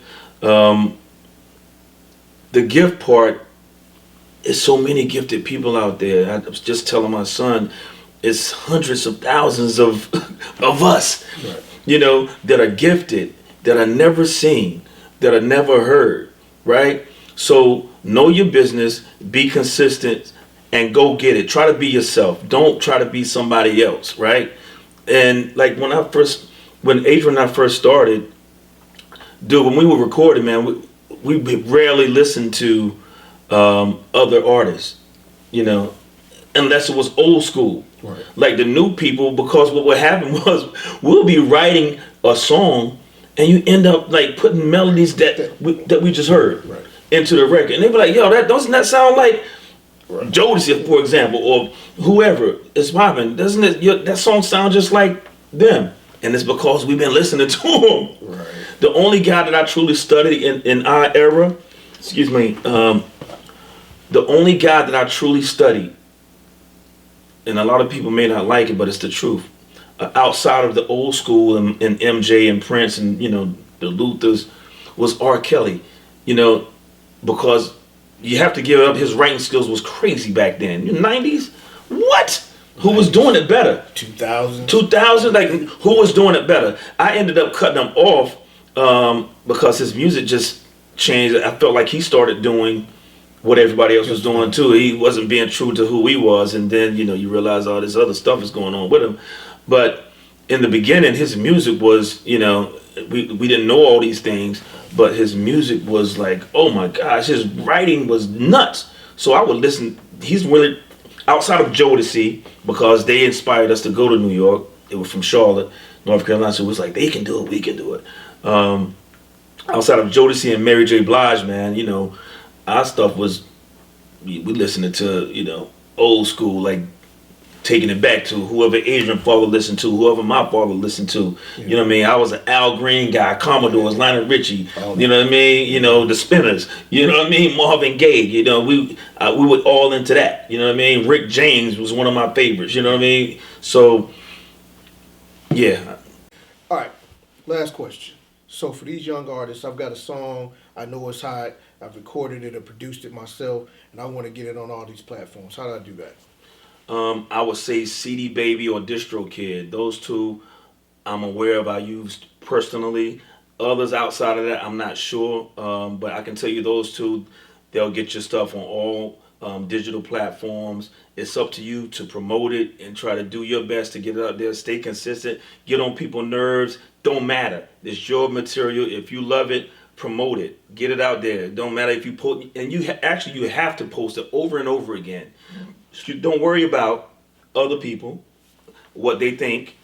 The gift part, is so many gifted people out there. I was just telling my son, it's hundreds of thousands of us, right, that are gifted, that are never seen, that are never heard, right? So know your business, be consistent, and go get it. Try to be yourself. Don't try to be somebody else, right? And like when Adrian and I first started, dude, when we were recording, man, we rarely listened to other artists, unless it was old school. Right. Like the new people, because what would happen was we'll be writing a song and you end up like putting melodies that we just heard, right, into the record, and they be like, "Yo, doesn't that sound like right, Jodeci, for example, or whoever is popping? Doesn't it that song sound just like them?" And it's because we've been listening to them. Right. The only guy that I truly studied in our era, the only guy that I truly studied, and a lot of people may not like it, but it's the truth, outside of the old school and MJ and Prince and the Luthers, was R. Kelly. Because you have to give up, his writing skills was crazy back then. In the 90s, what? Who was doing it better? 2000, like who was doing it better? I ended up cutting him off because his music just changed. I felt like he started doing what everybody else was doing too. He wasn't being true to who he was, and then you realize all this other stuff is going on with him. But in the beginning, his music was, we didn't know all these things, but his music was like, oh my gosh, his writing was nuts. So I would listen. He's really outside of Jodeci, because they inspired us to go to New York. They were from Charlotte, North Carolina, so it was like, they can do it, we can do it. Outside of Jodeci and Mary J. Blige, man, our stuff was, we listening to, old school, like taking it back to whoever Adrian's father listened to, whoever my father listened to. Yeah. You know what I mean? I was an Al Green guy, Commodores, Lionel Richie, you know what I mean? The Spinners, you know what I mean? Marvin Gaye, we were all into that, you know what I mean? Rick James was one of my favorites, you know what I mean? So, yeah. All right, last question. So for these young artists, I've got a song, I know it's hot, I've recorded it or produced it myself, and I want to get it on all these platforms. How do I do that? I would say CD Baby or DistroKid. Those two I'm aware of, I used personally. Others outside of that, I'm not sure. But I can tell you those two, they'll get your stuff on all digital platforms. It's up to you to promote it and try to do your best to get it out there. Stay consistent. Get on people's nerves. Don't matter. It's your material. If you love it, promote it. Get it out there. Don't matter if you post, and you have to post it over and over again. Don't worry about other people what they think.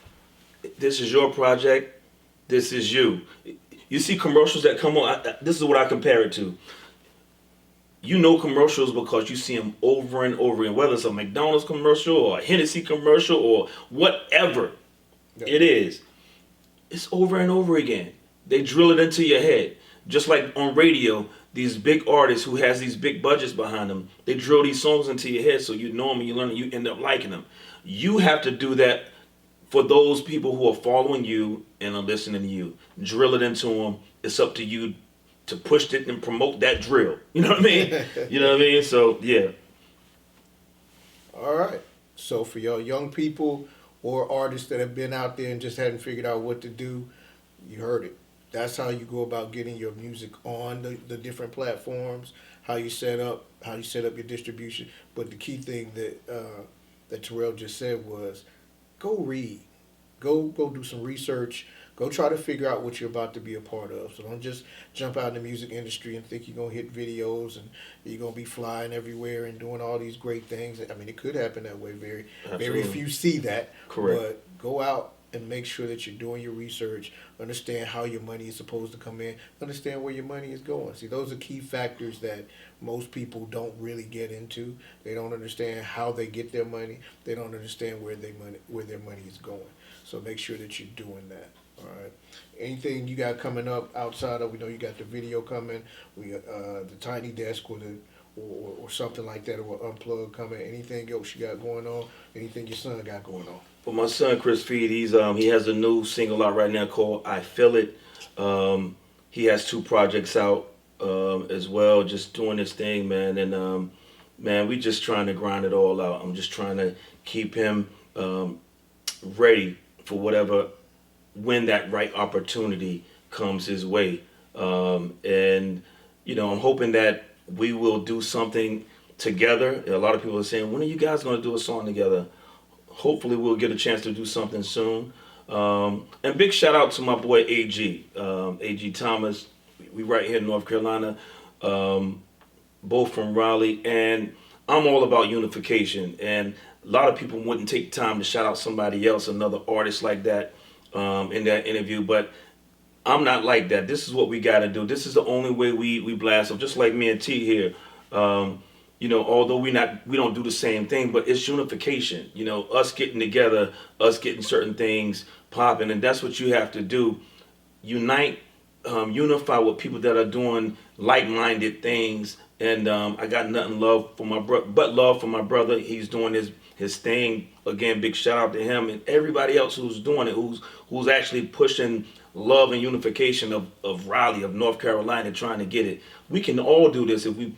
This is your project. This is you. You see commercials that come on. This is what I compare it to. You know commercials because you see them over and over again, whether it's a McDonald's commercial or a Hennessy commercial or whatever it is. It's over and over again. They drill it into your head. Just like on radio, these big artists who has these big budgets behind them, they drill these songs into your head so you know them and you learn them, you end up liking them. You have to do that for those people who are following you and are listening to you. Drill it into them. It's up to you to push it and promote that drill. You know what I mean? You know what I mean? So, yeah. All right. So for y'all young people or artists that have been out there and just hadn't figured out what to do, you heard it. That's how you go about getting your music on the different platforms, how you set up your distribution. But the key thing that Terrell just said was go read. Go do some research. Go try to figure out what you're about to be a part of. So don't just jump out in the music industry and think you're going to hit videos and you're going to be flying everywhere and doing all these great things. I mean, it could happen that way. Very few see that. Correct. But go out and make sure that you're doing your research, understand how your money is supposed to come in, understand where your money is going. See, those are key factors that most people don't really get into. They don't understand how they get their money. They don't understand where their money is going. So make sure that you're doing that. All right. Anything you got coming up outside of, we know you got the video coming, we got the Tiny Desk or something like that, or Unplug coming. Anything else you got going on? Anything your son got going on? Well, my son Chris Feed, he has a new single out right now called "I Feel It." He has 2 projects out as well, just doing his thing, man. And man, we just trying to grind it all out. I'm just trying to keep him ready for whatever, when that right opportunity comes his way. And I'm hoping that we will do something together. A lot of people are saying, when are you guys going to do a song together? Hopefully we'll get a chance to do something soon. And big shout out to my boy AG. AG Thomas. We right here in North Carolina. Both from Raleigh. And I'm all about unification. And a lot of people wouldn't take time to shout out somebody else, another artist like that, in that interview. But I'm not like that. This is what we got to do. This is the only way we blast. So just like me and T here, although we don't do the same thing, but it's unification. Us getting together, us getting certain things popping, and that's what you have to do. Unite, unify with people that are doing like-minded things. And I got nothing love for my love for my brother. He's doing his thing. Again, big shout out to him and everybody else who's doing it, who's actually pushing love and unification of Raleigh, of North Carolina, trying to get it. We can all do this if we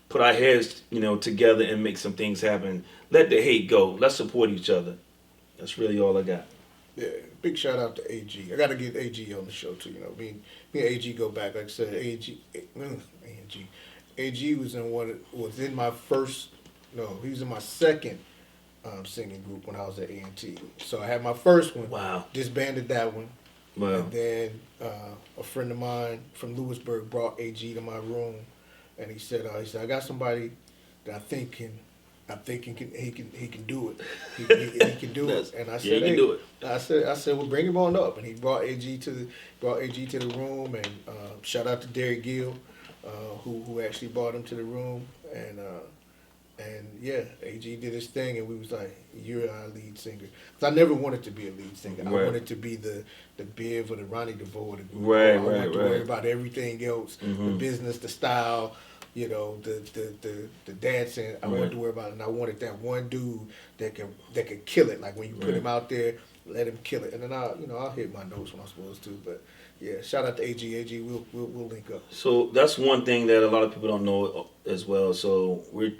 put our heads, together and make some things happen. Let the hate go. Let's support each other. That's really all I got. Yeah, big shout out to AG. I got to get AG on the show too. Me and AG go back. Like I said, AG was in my first. No, he was in my second singing group when I was at A&T. So I had my first one. Wow. Disbanded that one. Wow. And then a friend of mine from Lewisburg brought AG to my room, and he said, I got somebody that I think he can do it. He can do it. And I said, he can do it. I said, well, bring him on up. And he brought AG to the room. And shout out to Derek Gill, who actually brought him to the room. And yeah, AG did his thing, and we was like, you're our lead singer. Because I never wanted to be a lead singer. Right. I wanted to be the Biv or the Ronnie DeVoe of the group. Right, I wanted to right. worry about everything else, the business, the style, the dancing. I wanted to worry about it, and I wanted that one dude that could kill it. Like when you put him out there, let him kill it. And then I'll hit my notes when I'm supposed to. But yeah, shout out to AG. AG, we'll link up. So that's one thing that a lot of people don't know as well. So we're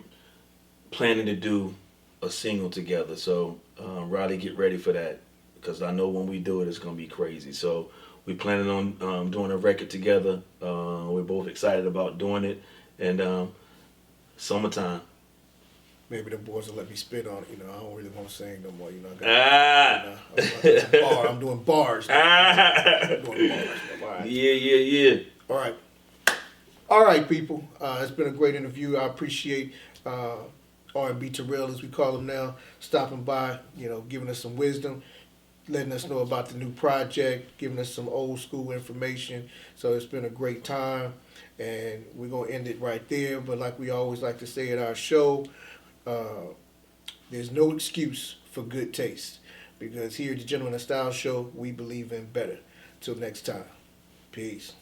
planning to do a single together. So Riley, get ready for that, because I know when we do it, it's gonna be crazy. So we're planning on doing a record together. We're both excited about doing it, and summertime. Maybe the boys will let me spit on it. I don't really want to sing no more. I'm doing bars. I'm doing bars. All right. Yeah. All right, people. It's been a great interview. I appreciate R&B Terrell, as we call him now, stopping by, giving us some wisdom, letting us know about the new project, giving us some old school information. So it's been a great time, and we're going to end it right there. But like we always like to say at our show, uh, there's no excuse for good taste, because here at the Gentleman of Style Show, we believe in better. Till next time, peace.